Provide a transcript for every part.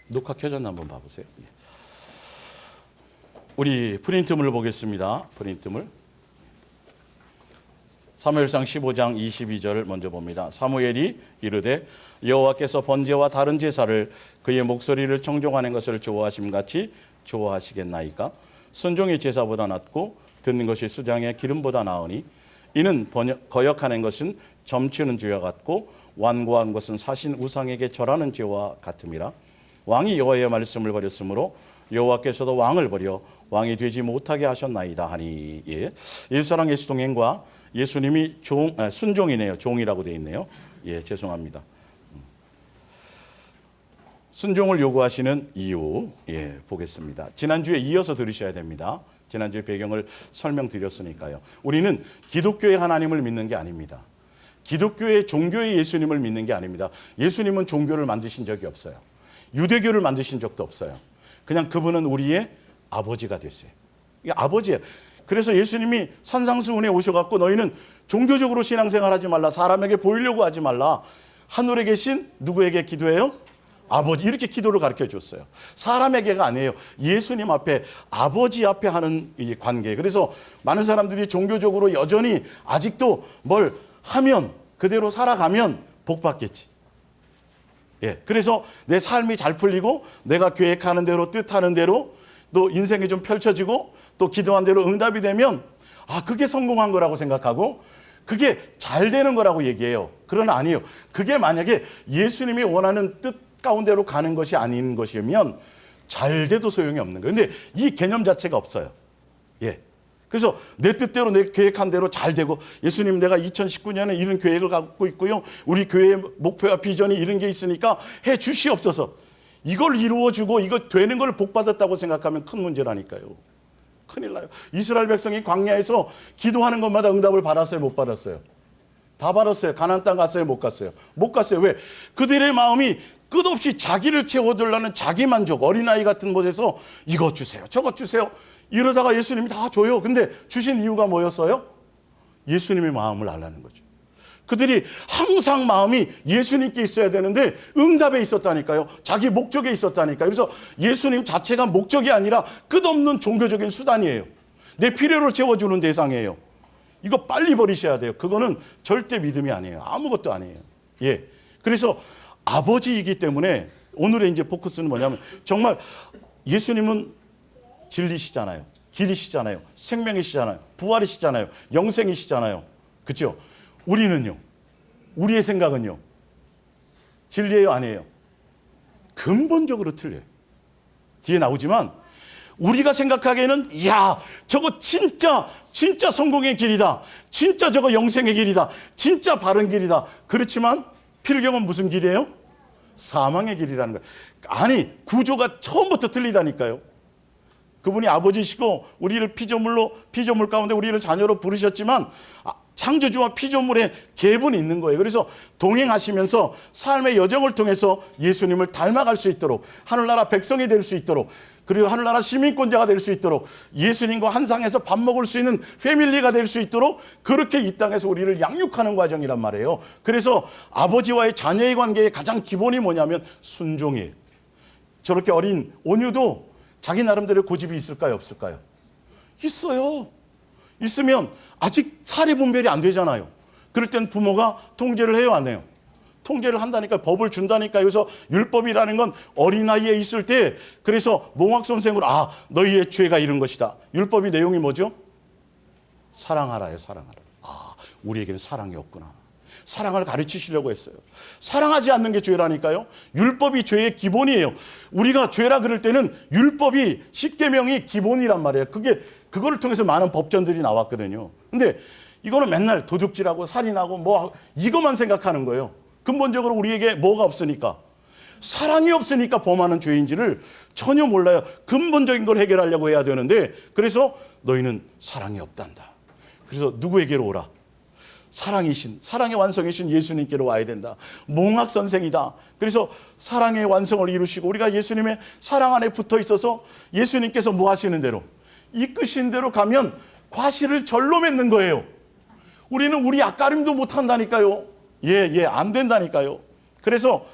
녹화 켜졌나 한번 봐보세요. 우리 프린트물 보겠습니다. 프린트물. 사무엘상 15장 22절을 먼저 봅니다. 사무엘이 이르되 여호와께서 번제와 다른 제사를 그의 목소리를 청종하는 것을 좋아하심같이 좋아하시겠나이까? 순종의 제사보다 낫고 듣는 것이 수장의 기름보다 나으니 이는 거역하는 것은 점치는 죄와 같고 완고한 것은 사신 우상에게 절하는 죄와 같음이라. 왕이 여호와의 말씀을 버렸으므로 여호와께서도 왕을 버려 왕이 되지 못하게 하셨나이다 하니. 예. 예수사랑 예수동행과 예수님이 순종이네요. 종이라고 되어 있네요. 예, 죄송합니다. 순종을 요구하시는 이유, 예, 보겠습니다. 지난주에 이어서 들으셔야 됩니다. 지난주에 배경을 설명드렸으니까요. 우리는 기독교의 하나님을 믿는 게 아닙니다. 기독교의 종교의 예수님을 믿는 게 아닙니다. 예수님은 종교를 만드신 적이 없어요. 유대교를 만드신 적도 없어요. 그냥 그분은 우리의 아버지가 됐어요. 이게 아버지예요. 그래서 예수님이 산상수훈에 오셔갖고 너희는 종교적으로 신앙생활하지 말라. 사람에게 보이려고 하지 말라. 하늘에 계신 누구에게 기도해요? 아버지. 이렇게 기도를 가르쳐 줬어요. 사람에게가 아니에요. 예수님 앞에, 아버지 앞에 하는 이 관계. 그래서 많은 사람들이 종교적으로 여전히 아직도 뭘 하면, 그대로 살아가면 복 받겠지. 예. 그래서 내 삶이 잘 풀리고 내가 계획하는 대로, 뜻하는 대로 또 인생이 좀 펼쳐지고 또 기도한 대로 응답이 되면 그게 성공한 거라고 생각하고 그게 잘 되는 거라고 얘기해요. 그러나 아니에요. 그게 만약에 예수님이 원하는 뜻 가운데로 가는 것이 아닌 것이면 잘 돼도 소용이 없는 거예요. 근데 이 개념 자체가 없어요. 예. 그래서 내 뜻대로 내 계획한 대로 잘 되고 예수님 내가 2019년에 이런 계획을 갖고 있고요. 우리 교회의 목표와 비전이 이런 게 있으니까 해 주시옵소서. 이걸 이루어주고 이거 되는 걸 복받았다고 생각하면 큰 문제라니까요. 큰일 나요. 이스라엘 백성이 광야에서 기도하는 것마다 응답을 받았어요? 못 받았어요? 다 받았어요. 가나안 땅 갔어요? 못 갔어요? 못 갔어요. 왜? 그들의 마음이 끝없이 자기를 채워주려는 자기 만족, 어린아이 같은 곳에서 이것 주세요, 저것 주세요. 이러다가 예수님이 다 줘요. 근데 주신 이유가 뭐였어요? 예수님의 마음을 알라는 거죠. 그들이 항상 마음이 예수님께 있어야 되는데 응답에 있었다니까요. 자기 목적에 있었다니까요. 그래서 예수님 자체가 목적이 아니라 끝없는 종교적인 수단이에요. 내 필요를 채워주는 대상이에요. 이거 빨리 버리셔야 돼요. 그거는 절대 믿음이 아니에요. 아무것도 아니에요. 예. 그래서 아버지이기 때문에 오늘의 이제 포커스는 뭐냐면 정말 예수님은 진리시잖아요. 길이시잖아요. 생명이시잖아요. 부활이시잖아요. 영생이시잖아요. 그렇죠? 우리는요. 우리의 생각은요. 진리예요, 아니에요? 근본적으로 틀려요. 뒤에 나오지만 우리가 생각하기에는 이야, 저거 진짜 성공의 길이다. 진짜 저거 영생의 길이다. 진짜 바른 길이다. 그렇지만 필경은 무슨 길이에요? 사망의 길이라는 거예요. 아니, 구조가 처음부터 틀리다니까요. 그분이 아버지시고 우리를 피조물 가운데 우리를 자녀로 부르셨지만 창조주와 피조물의 갭은 있는 거예요. 그래서 동행하시면서 삶의 여정을 통해서 예수님을 닮아갈 수 있도록 하늘나라 백성이 될 수 있도록 그리고 하늘나라 시민권자가 될 수 있도록 예수님과 한 상에서 밥 먹을 수 있는 패밀리가 될 수 있도록 그렇게 이 땅에서 우리를 양육하는 과정이란 말이에요. 그래서 아버지와의 자녀의 관계의 가장 기본이 뭐냐면 순종이에요. 저렇게 어린 온유도 자기 나름대로 고집이 있을까요? 없을까요? 있어요. 있으면 아직 사례 분별이 안 되잖아요. 그럴 땐 부모가 통제를 해요, 안 해요? 통제를 한다니까, 법을 준다니까. 그래서 율법이라는 건 어린아이에 있을 때 그래서 몽학선생으로 너희의 죄가 이런 것이다. 율법의 내용이 뭐죠? 사랑하라요, 사랑하라. 우리에게는 사랑이 없구나. 사랑을 가르치시려고 했어요. 사랑하지 않는 게 죄라니까요. 율법이 죄의 기본이에요. 우리가 죄라 그럴 때는 율법이 10계명이 기본이란 말이에요. 그거를 통해서 많은 법전들이 나왔거든요. 근데 이거는 맨날 도둑질하고 살인하고 이것만 생각하는 거예요. 근본적으로 우리에게 뭐가 없으니까? 사랑이 없으니까 범하는 죄인지를 전혀 몰라요. 근본적인 걸 해결하려고 해야 되는데 그래서 너희는 사랑이 없단다. 그래서 누구에게로 오라? 사랑의 완성이신 예수님께로 와야 된다. 몽학 선생이다. 그래서 사랑의 완성을 이루시고 우리가 예수님의 사랑 안에 붙어 있어서 예수님께서 뭐 하시는 대로 이끄신 대로 가면 과실을 절로 맺는 거예요. 우리는 우리 앞가림도 못 한다니까요. 안 된다니까요. 그래서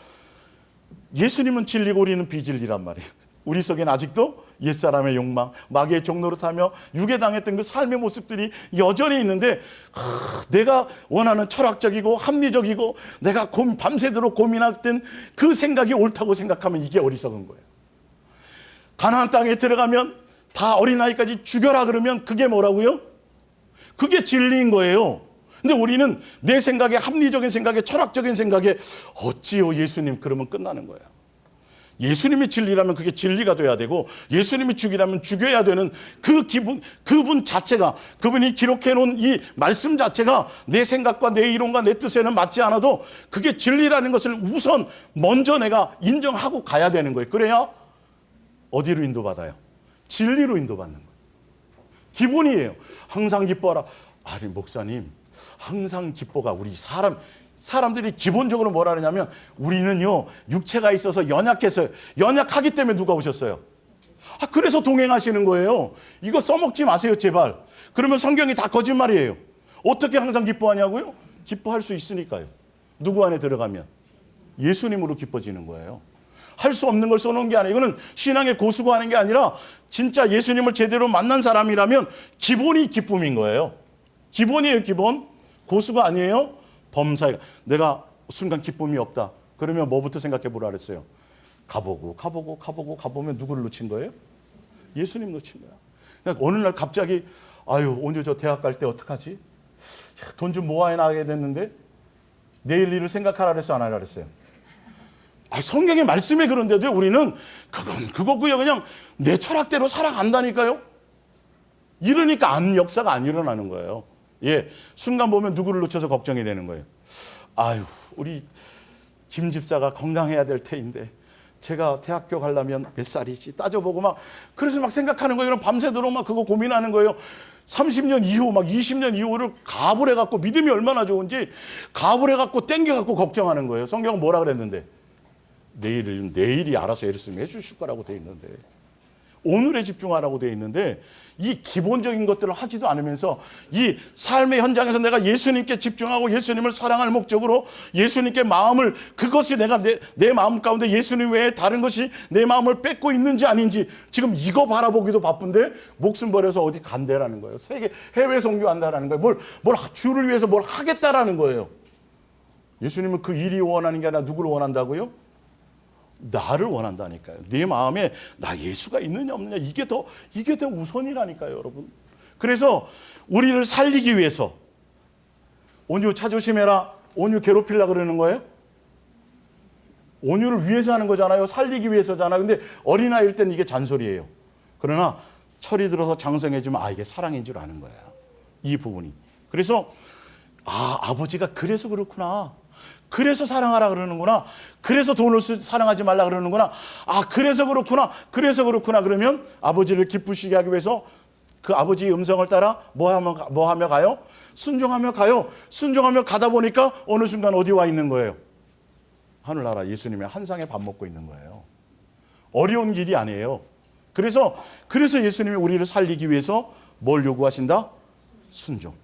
예수님은 진리고 우리는 비진리란 말이에요. 우리 속엔 아직도 옛사람의 욕망, 마귀의 종노릇하며 유괴당했던 그 삶의 모습들이 여전히 있는데 내가 원하는 철학적이고 합리적이고 내가 밤새도록 고민했던 그 생각이 옳다고 생각하면 이게 어리석은 거예요. 가나안 땅에 들어가면 다 어린아이까지 죽여라 그러면 그게 뭐라고요? 그게 진리인 거예요. 근데 우리는 내 생각에, 합리적인 생각에, 철학적인 생각에 어찌요 예수님 그러면 끝나는 거예요. 예수님이 진리라면 그게 진리가 돼야 되고 예수님이 죽이라면 죽여야 되는 그분 자체가, 그분이 기록해 놓은 이 말씀 자체가 내 생각과 내 이론과 내 뜻에는 맞지 않아도 그게 진리라는 것을 우선 먼저 내가 인정하고 가야 되는 거예요. 그래야 어디로 인도받아요? 진리로 인도받는 거예요. 기본이에요. 항상 기뻐하라. 아니 목사님, 항상 기뻐가 우리 사람들이 기본적으로 뭐라 그러냐면 우리는요 육체가 있어서 연약해서, 연약하기 때문에 누가 오셨어요? 그래서 동행하시는 거예요. 이거 써먹지 마세요 제발. 그러면 성경이 다 거짓말이에요. 어떻게 항상 기뻐하냐고요? 기뻐할 수 있으니까요. 누구 안에 들어가면 예수님으로 기뻐지는 거예요. 할 수 없는 걸 써놓은 게 아니에요. 이거는 신앙의 고수가 하는 게 아니라 진짜 예수님을 제대로 만난 사람이라면 기본이 기쁨인 거예요. 기본이에요. 기본. 고수가 아니에요. 범사에 내가 순간 기쁨이 없다. 그러면 뭐부터 생각해 보라 그랬어요? 가보면 누구를 놓친 거예요? 예수님 놓친 거야. 그러니까 어느 날 갑자기 오늘 저 대학 갈 때 어떡하지? 돈 좀 모아야 나가게 됐는데 내일 일을 생각하라 그랬어 안 하라 그랬어요? 성경의 말씀에 그런데도 우리는 그거고요. 그냥 내 철학대로 살아간다니까요. 이러니까 역사가 안 일어나는 거예요. 예, 순간 보면 누구를 놓쳐서 걱정이 되는 거예요. 우리 김 집사가 건강해야 될 테인데 제가 대학교 가려면 몇 살이지 따져보고 그래서 생각하는 거예요. 그럼 밤새도록 그거 고민하는 거예요. 30년 이후 20년 이후를 가불 해갖고 믿음이 얼마나 좋은지 가불 해갖고 땡겨갖고 걱정하는 거예요. 성경은 뭐라 그랬는데 내일이 알아서 예수님이 해주실 거라고 돼 있는데 오늘에 집중하라고 돼 있는데 이 기본적인 것들을 하지도 않으면서 이 삶의 현장에서 내가 예수님께 집중하고 예수님을 사랑할 목적으로 예수님께 마음을, 그것이 내가 내 마음 가운데 예수님 외에 다른 것이 내 마음을 뺏고 있는지 아닌지 지금 이거 바라보기도 바쁜데 목숨 버려서 어디 간대라는 거예요. 해외 선교한다라는 거예요. 뭘 주를 위해서 뭘 하겠다라는 거예요. 예수님은 그 일이 원하는 게 아니라 누구를 원한다고요? 나를 원한다니까요. 네 마음에 나 예수가 있느냐 없느냐 이게 더 우선이라니까요, 여러분. 그래서 우리를 살리기 위해서 온유 자조심해라. 온유 괴롭히려고 그러는 거예요? 온유를 위해서 하는 거잖아요. 살리기 위해서잖아요. 근데 어린아이일 땐 이게 잔소리예요. 그러나 철이 들어서 장성해지면 이게 사랑인 줄 아는 거예요. 이 부분이. 그래서 아버지가 그래서 그렇구나. 그래서 사랑하라 그러는구나. 그래서 돈을 사랑하지 말라 그러는구나. 그래서 그렇구나. 그러면 아버지를 기쁘시게 하기 위해서 그 아버지의 음성을 따라 뭐 하며 가요? 순종하며 가요. 순종하며 가다 보니까 어느 순간 어디 와 있는 거예요? 하늘나라 예수님의 한상에 밥 먹고 있는 거예요. 어려운 길이 아니에요. 그래서 예수님이 우리를 살리기 위해서 뭘 요구하신다? 순종.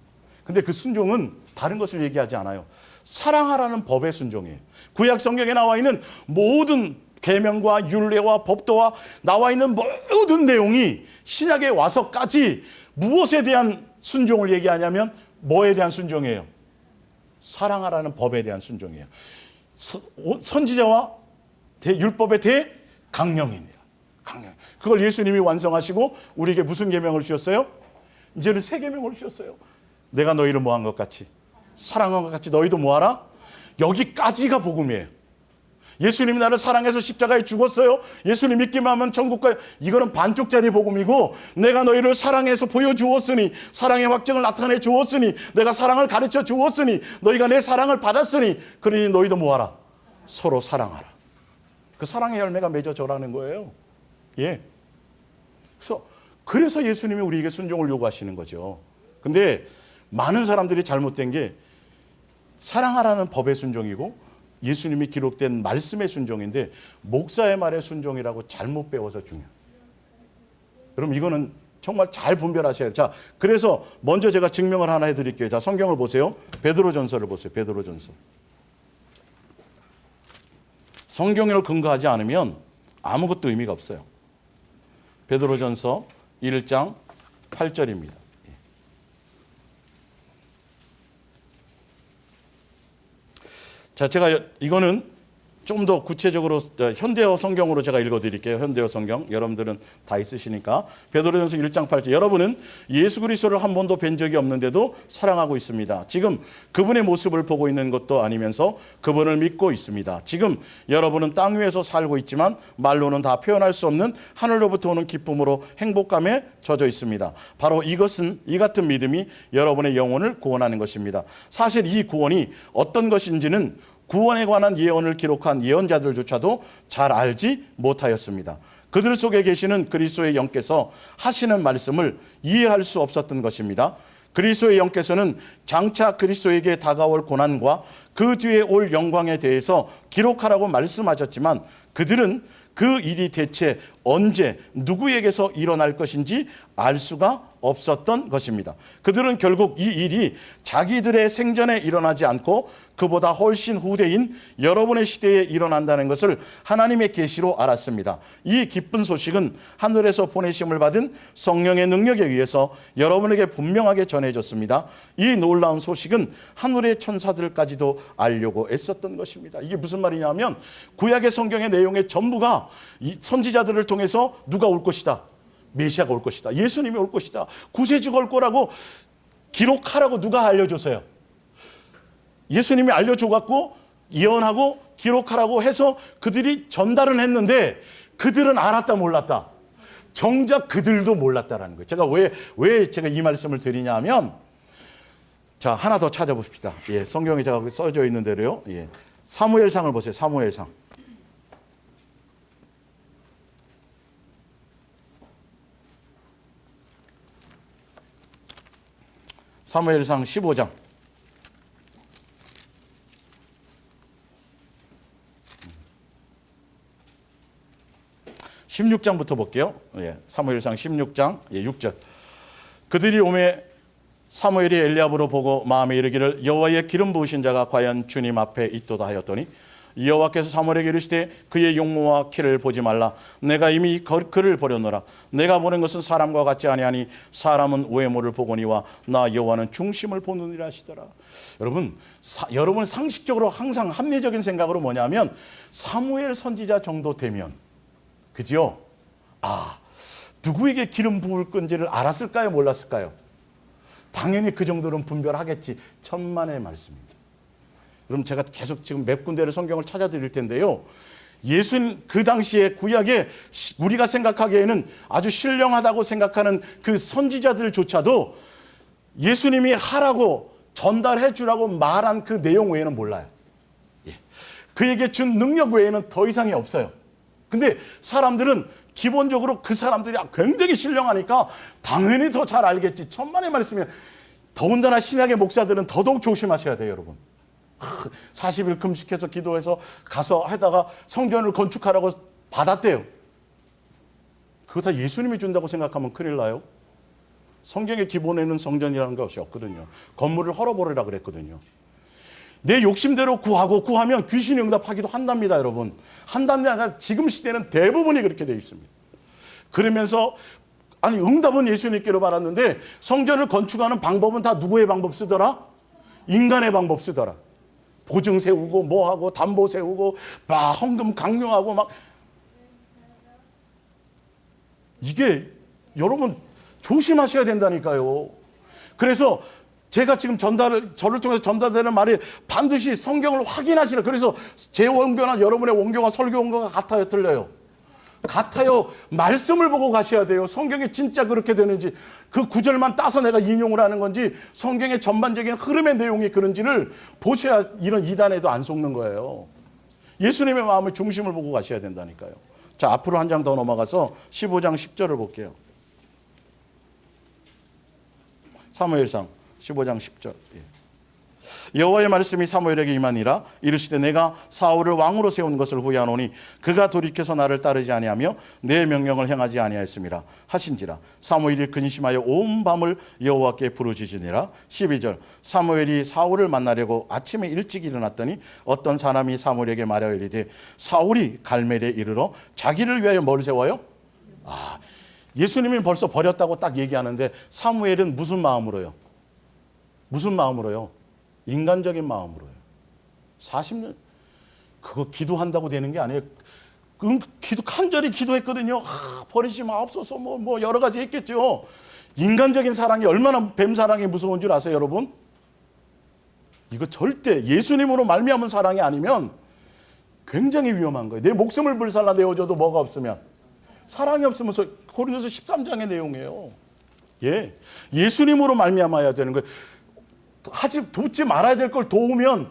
근데 그 순종은 다른 것을 얘기하지 않아요. 사랑하라는 법의 순종이에요. 구약 성경에 나와 있는 모든 계명과 율례와 법도와 나와 있는 모든 내용이 신약에 와서까지 무엇에 대한 순종을 얘기하냐면 뭐에 대한 순종이에요? 사랑하라는 법에 대한 순종이에요. 선지자와 율법의 대강령입니다. 강령. 그걸 예수님이 완성하시고 우리에게 무슨 계명을 주셨어요? 이제는 새 계명을 주셨어요. 내가 너희를 뭐한 것 같이 사랑한 것 같이 너희도 뭐하라? 여기까지가 복음이에요. 예수님이 나를 사랑해서 십자가에 죽었어요. 예수님 믿기만 하면 천국 가요. 이거는 반쪽짜리 복음이고 내가 너희를 사랑해서 보여주었으니 사랑의 확증을 나타내 주었으니 내가 사랑을 가르쳐 주었으니 너희가 내 사랑을 받았으니 그러니 너희도 뭐하라? 서로 사랑하라. 그 사랑의 열매가 맺어져라는 거예요. 예. 그래서 예수님이 우리에게 순종을 요구하시는 거죠. 근데 많은 사람들이 잘못된 게 사랑하라는 법의 순종이고 예수님이 기록된 말씀의 순종인데 목사의 말의 순종이라고 잘못 배워서 중요해요. 여러분 이거는 정말 잘 분별하셔야 돼요. 자, 그래서 먼저 제가 증명을 하나 해드릴게요. 자, 성경을 보세요. 베드로전서를 보세요. 베드로전서. 성경을 근거하지 않으면 아무것도 의미가 없어요. 베드로전서 1장 8절입니다. 자, 제가 이거는 좀 더 구체적으로 현대어 성경으로 제가 읽어드릴게요. 현대어 성경 여러분들은 다 있으시니까. 베드로전서 1장 8절. 여러분은 예수 그리스도를 한 번도 뵌 적이 없는데도 사랑하고 있습니다. 지금 그분의 모습을 보고 있는 것도 아니면서 그분을 믿고 있습니다. 지금 여러분은 땅 위에서 살고 있지만 말로는 다 표현할 수 없는 하늘로부터 오는 기쁨으로 행복감에 젖어 있습니다. 바로 이것은 이 같은 믿음이 여러분의 영혼을 구원하는 것입니다. 사실 이 구원이 어떤 것인지는 구원에 관한 예언을 기록한 예언자들조차도 잘 알지 못하였습니다. 그들 속에 계시는 그리스도의 영께서 하시는 말씀을 이해할 수 없었던 것입니다. 그리스도의 영께서는 장차 그리스도에게 다가올 고난과 그 뒤에 올 영광에 대해서 기록하라고 말씀하셨지만 그들은 그 일이 대체 언제 누구에게서 일어날 것인지 알 수가 없었던 것입니다. 그들은 결국 이 일이 자기들의 생전에 일어나지 않고 그보다 훨씬 후대인 여러분의 시대에 일어난다는 것을 하나님의 계시로 알았습니다. 이 기쁜 소식은 하늘에서 보내심을 받은 성령의 능력에 의해서 여러분에게 분명하게 전해졌습니다. 이 놀라운 소식은 하늘의 천사들까지도 알려고 애썼던 것입니다. 이게 무슨 말이냐면 구약의 성경의 내용의 전부가 이 선지자들을 통해서 누가 올 것이다. 메시아가 올 것이다. 예수님이 올 것이다. 구세주가 올 거라고 기록하라고 누가 알려줬어요? 예수님이 알려줘갖고 예언하고 기록하라고 해서 그들이 전달을 했는데 그들은 알았다 몰랐다. 정작 그들도 몰랐다라는 거예요. 제가 왜 제가 이 말씀을 드리냐면 자 하나 더 찾아봅시다. 예, 성경에 제가 써져 있는 대로요. 예, 사무엘상을 보세요. 사무엘상. 사무엘상 15장. 16장부터 볼게요. 예, 사무엘상 16장 6절. 그들이 오매 사무엘이 엘리압으로 보고 마음에 이르기를 여호와의 기름 부으신 자가 과연 주님 앞에 있도다 하였더니 여호와께서 사무엘에게 이르시되 그의 용모와 키를 보지 말라. 내가 이미 그를 버렸노라. 내가 보는 것은 사람과 같지 아니하니 사람은 외모를 보거니와 나 여호와는 중심을 보느니라 하시더라. 여러분 상식적으로 항상 합리적인 생각으로 뭐냐면 사무엘 선지자 정도 되면 그죠? 누구에게 기름 부을 건지를 알았을까요? 몰랐을까요? 당연히 그 정도는 분별하겠지. 천만의 말씀입니다. 그럼 제가 계속 지금 몇 군데를 성경을 찾아드릴 텐데요. 예수님 그 당시에 구약에 우리가 생각하기에는 아주 신령하다고 생각하는 그 선지자들조차도 예수님이 하라고 전달해 주라고 말한 그 내용 외에는 몰라요. 예. 그에게 준 능력 외에는 더 이상이 없어요. 근데 사람들은 기본적으로 그 사람들이 굉장히 신령하니까 당연히 더 잘 알겠지. 천만의 말씀이면 더군다나 신약의 목사들은 더더욱 조심하셔야 돼요, 여러분. 40일 금식해서 기도해서 가서 하다가 성전을 건축하라고 받았대요. 그거 다 예수님이 준다고 생각하면 큰일 나요. 성경의 기본에는 성전이라는 것이 없거든요. 건물을 헐어버리라 그랬거든요. 내 욕심대로 구하면 귀신이 응답하기도 한답니다, 여러분. 한답니다. 지금 시대는 대부분이 그렇게 되어 있습니다. 그러면서 응답은 예수님께로 받았는데 성전을 건축하는 방법은 다 누구의 방법 쓰더라? 인간의 방법 쓰더라. 보증 세우고 뭐하고 담보 세우고 막 헌금 강요하고 막 이게 여러분 조심하셔야 된다니까요. 그래서 제가 지금 저를 통해서 전달되는 말이 반드시 성경을 확인하시라. 그래서 제 원교나 여러분의 원교가 설교 원교가 같아요, 틀려요? 같아요. 말씀을 보고 가셔야 돼요. 성경이 진짜 그렇게 되는지 그 구절만 따서 내가 인용을 하는 건지 성경의 전반적인 흐름의 내용이 그런지를 보셔야 이런 이단에도 안 속는 거예요. 예수님의 마음의 중심을 보고 가셔야 된다니까요. 자, 앞으로 한 장 더 넘어가서 15장 10절을 볼게요. 사무엘상 15장 10절. 예. 여호와의 말씀이 사무엘에게 임하니라. 이르시되 내가 사울을 왕으로 세운 것을 후회하노니 그가 돌이켜서 나를 따르지 아니하며 내 명령을 행하지 아니하였음이라 하신지라. 사무엘이 근심하여 온 밤을 여호와께 부르짖으니라. 12절 사무엘이 사울을 만나려고 아침에 일찍 일어났더니 어떤 사람이 사무엘에게 말하여 이르되 사울이 갈멜에 이르러 자기를 위하여 뭘 세워요? 예수님이 벌써 버렸다고 딱 얘기하는데 사무엘은 무슨 마음으로요? 무슨 마음으로요? 인간적인 마음으로요. 40년 그거 기도한다고 되는 게 아니에요. 간절히 기도했거든요. 버리지 마옵소서 뭐 여러 가지 했겠죠. 인간적인 사랑이 얼마나 뱀 사랑이 무서운 줄 아세요, 여러분? 이거 절대 예수님으로 말미암은 사랑이 아니면 굉장히 위험한 거예요. 내 목숨을 불살라 내어줘도 뭐가 없으면, 사랑이 없으면서 고린도서 13장의 내용이에요. 예수님으로 말미암아야 되는 거예요. 돕지 말아야 될 걸 도우면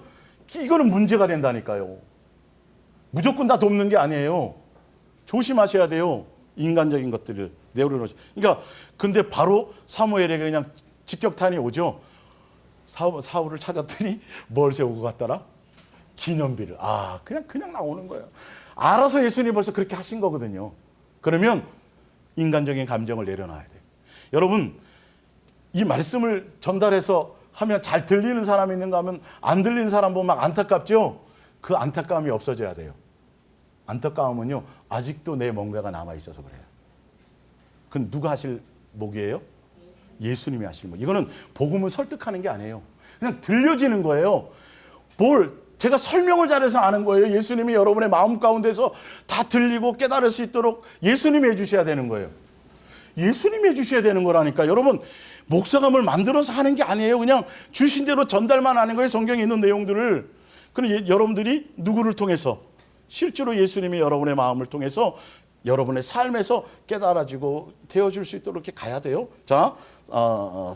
이거는 문제가 된다니까요. 무조건 다 돕는 게 아니에요. 조심하셔야 돼요. 인간적인 것들을 내어놓으시. 그러니까 근데 바로 사무엘에게 그냥 직격탄이 오죠. 사울을 찾았더니 뭘 세우고 갔더라? 기념비를. 그냥 나오는 거예요. 알아서 예수님이 벌써 그렇게 하신 거거든요. 그러면 인간적인 감정을 내려놔야 돼요. 여러분, 이 말씀을 전달해서 하면 잘 들리는 사람이 있는가 하면 안 들리는 사람 보면 막 안타깝죠? 그 안타까움이 없어져야 돼요. 안타까움은요, 아직도 내 뭔가가 남아있어서 그래요. 그건 누가 하실 목이에요? 예수님이 하실 목. 이거는 복음을 설득하는 게 아니에요. 그냥 들려지는 거예요. 제가 설명을 잘해서 아는 거예요. 예수님이 여러분의 마음 가운데서 다 들리고 깨달을 수 있도록 예수님이 해주셔야 되는 거예요. 예수님이 해주셔야 되는 거라니까. 여러분, 목사감을 만들어서 하는 게 아니에요. 그냥 주신 대로 전달만 하는 거예요. 성경에 있는 내용들을. 그럼 여러분들이 누구를 통해서? 실제로 예수님이 여러분의 마음을 통해서 여러분의 삶에서 깨달아지고 되어줄 수 있도록 이렇게 가야 돼요. 자,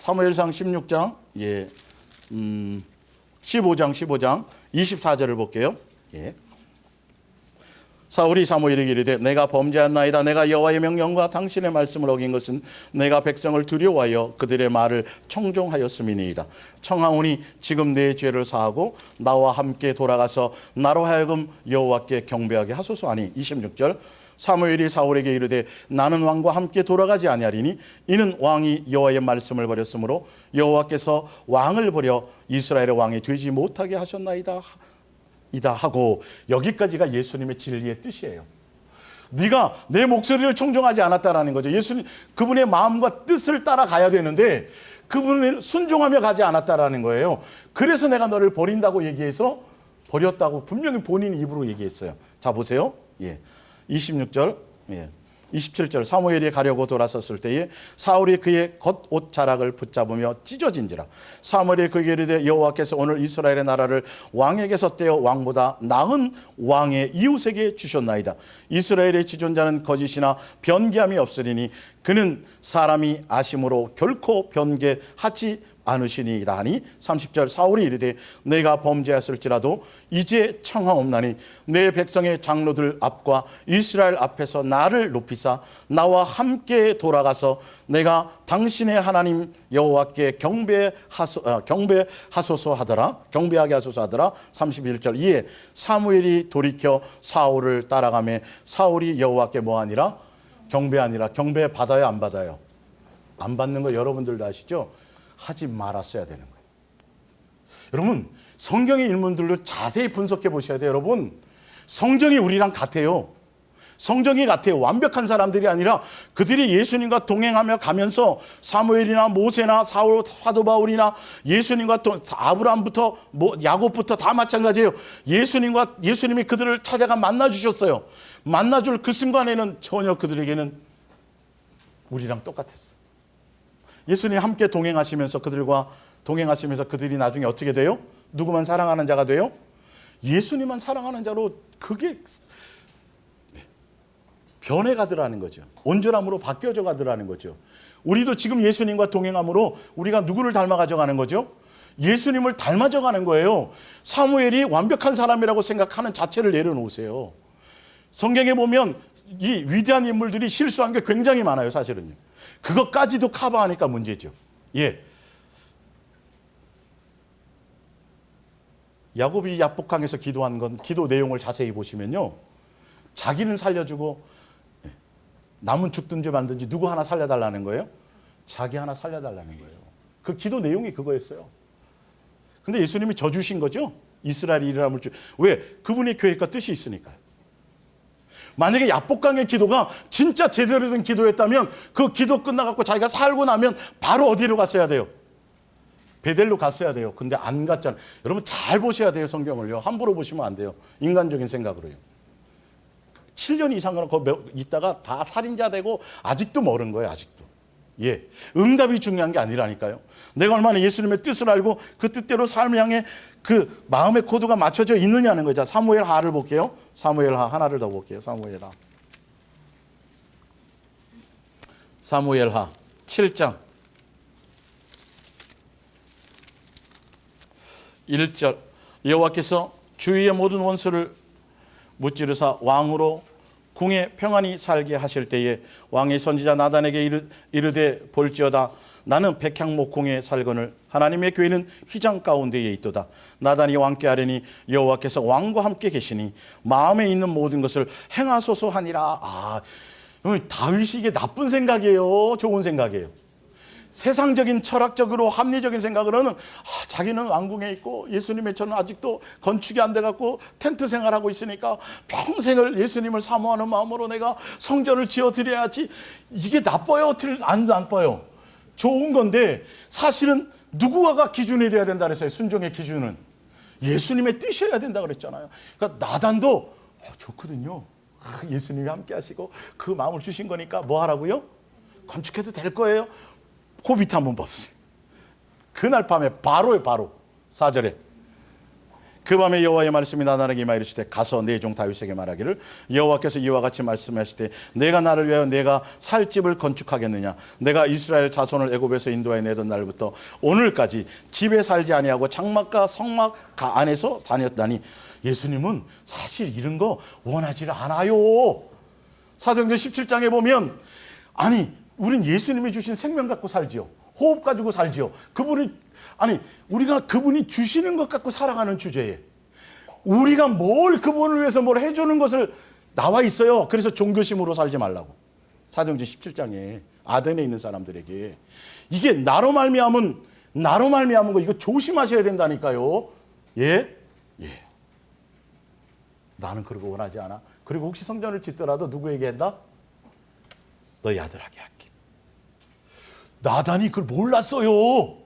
사무엘상 16장, 15장 24절을 볼게요. 사울이 사무엘에게 이르되 내가 범죄한나이다. 내가 여호와의 명령과 당신의 말씀을 어긴 것은 내가 백성을 두려워하여 그들의 말을 청종하였음이니이다. 청하오니 지금 내 죄를 사하고 나와 함께 돌아가서 나로 하여금 여호와께 경배하게 하소서 하니. 26절 사무엘이 사울에게 이르되 나는 왕과 함께 돌아가지 아니하리니 이는 왕이 여호와의 말씀을 버렸으므로 여호와께서 왕을 버려 이스라엘의 왕이 되지 못하게 하셨나이다 하고. 여기까지가 예수님의 진리의 뜻이에요. 네가 내 목소리를 청종하지 않았다라는 거죠. 예수님, 그분의 마음과 뜻을 따라가야 되는데 그분을 순종하며 가지 않았다라는 거예요. 그래서 내가 너를 버린다고 얘기해서 버렸다고 분명히 본인 입으로 얘기했어요. 자, 보세요. 26절, 27절 사무엘이 가려고 돌아섰을 때에 사울이 그의 겉옷 자락을 붙잡으며 찢어진지라. 사무엘이 그에게 이르되 여호와께서 오늘 이스라엘의 나라를 왕에게서 떼어 왕보다 나은 왕의 이웃에게 주셨나이다. 이스라엘의 지존자는 거짓이나 변개함이 없으리니 그는 사람이 아심으로 결코 변개하지 않으시니이다 하니. 30절 사울이 이르되 내가 범죄했을지라도 이제 청하옵나니 내 백성의 장로들 앞과 이스라엘 앞에서 나를 높이사 나와 함께 돌아가서 내가 당신의 하나님 여호와께 경배하게 하소서 하더라. 31절 이에 사무엘이 돌이켜 사울을 따라가매 사울이 여호와께 뭐하니라? 경배하니라. 경배 받아요, 안 받아요? 안 받는 거 여러분들도 아시죠? 하지 말았어야 되는 거예요. 여러분, 성경의 인물들을 자세히 분석해 보셔야 돼요. 여러분, 성경이 우리랑 같아요. 성경이 같아요. 완벽한 사람들이 아니라 그들이 예수님과 동행하며 가면서 사무엘이나 모세나 사도 바울이나 예수님과 아브라함부터 야곱부터 다 마찬가지예요. 예수님이 그들을 찾아가 만나 주셨어요. 만나줄 그 순간에는 전혀 그들에게는 우리랑 똑같았어요. 예수님 함께 동행하시면서 그들이 나중에 어떻게 돼요? 누구만 사랑하는 자가 돼요? 예수님만 사랑하는 자로 그게 변해가더라는 거죠. 온전함으로 바뀌어져 가더라는 거죠. 우리도 지금 예수님과 동행함으로 우리가 누구를 닮아가져 가는 거죠? 예수님을 닮아져 가는 거예요. 사무엘이 완벽한 사람이라고 생각하는 자체를 내려놓으세요. 성경에 보면 이 위대한 인물들이 실수한 게 굉장히 많아요, 사실은요. 그것까지도 커버하니까 문제죠. 야곱이 야복강에서 기도한 건 기도 내용을 자세히 보시면요. 자기는 살려주고 남은 죽든지 말든지 누구 하나 살려달라는 거예요? 자기 하나 살려달라는 거예요. 그 기도 내용이 그거였어요. 근데 예수님이 져주신 거죠. 이스라엘이 일어남을 주. 왜? 그분의 계획과 뜻이 있으니까요. 만약에 야복강의 기도가 진짜 제대로 된 기도였다면 그 기도 끝나갖고 자기가 살고 나면 바로 어디로 갔어야 돼요? 베델로 갔어야 돼요. 근데 안 갔잖아요. 여러분 잘 보셔야 돼요. 성경을요. 함부로 보시면 안 돼요. 인간적인 생각으로요. 7년 이상을 거기 있다가 다 살인자 되고 아직도 멀은 거예요. 아직도. 예, 응답이 중요한 게 아니라니까요. 내가 얼마나 예수님의 뜻을 알고 그 뜻대로 삶을 향해 그 마음의 코드가 맞춰져 있느냐는 거죠. 사무엘 하를 볼게요. 사무엘 하 하나를 더 볼게요. 사무엘 하. 사무엘 하 7장 1절 여호와께서 주위의 모든 원수를 무찌르사 왕으로 궁에 평안히 살게 하실 때에 왕의 선지자 나단에게 이르되 볼지어다 나는 백향목궁에 살거늘 하나님의 교회는 휘장 가운데에 있도다. 나단이 왕께 아뢰니 여호와께서 왕과 함께 계시니 마음에 있는 모든 것을 행하소서 하니라. 다윗이 이게 나쁜 생각이에요? 좋은 생각이에요? 세상적인 철학적으로 합리적인 생각으로는 자기는 왕궁에 있고 예수님의 저는 아직도 건축이 안 돼갖고 텐트 생활하고 있으니까 평생을 예수님을 사모하는 마음으로 내가 성전을 지어드려야지. 이게 나빠요? 안 나빠요? 좋은 건데 사실은 누구가 기준이 돼야 된다 그랬어요. 순종의 기준은 예수님의 뜻이어야 된다 그랬잖아요. 그러니까 나단도 좋거든요. 예수님이 함께 하시고 그 마음을 주신 거니까 뭐 하라고요? 건축해도 될 거예요. 호빗 한번 봅시다. 그날 밤에 바로 4절에 그 밤에 여호와의 말씀이 나단에게 임하여 이르시되 가서 내 종 다윗에게 말하기를 여호와께서 이와 같이 말씀하시되 내가 나를 위하여 내가 살 집을 건축하겠느냐. 내가 이스라엘 자손을 애굽에서 인도하여 내던 날부터 오늘까지 집에 살지 아니하고 장막과 성막 안에서 다녔다니. 예수님은 사실 이런 거 원하지 않아요. 사도행전 17장에 보면 우린 예수님이 주신 생명 갖고 살지요. 호흡 가지고 살지요. 우리가 그분이 주시는 것 갖고 살아가는 주제에 우리가 그분을 위해서 뭘 해주는 것을 나와 있어요. 그래서 종교심으로 살지 말라고. 사도행전 17장에 아덴에 있는 사람들에게 이게 나로 말미암은 거 이거 조심하셔야 된다니까요. 예? 나는 그러고 원하지 않아. 그리고 혹시 성전을 짓더라도 누구에게 한다? 너희 아들에게 할게. 나단이 그걸 몰랐어요.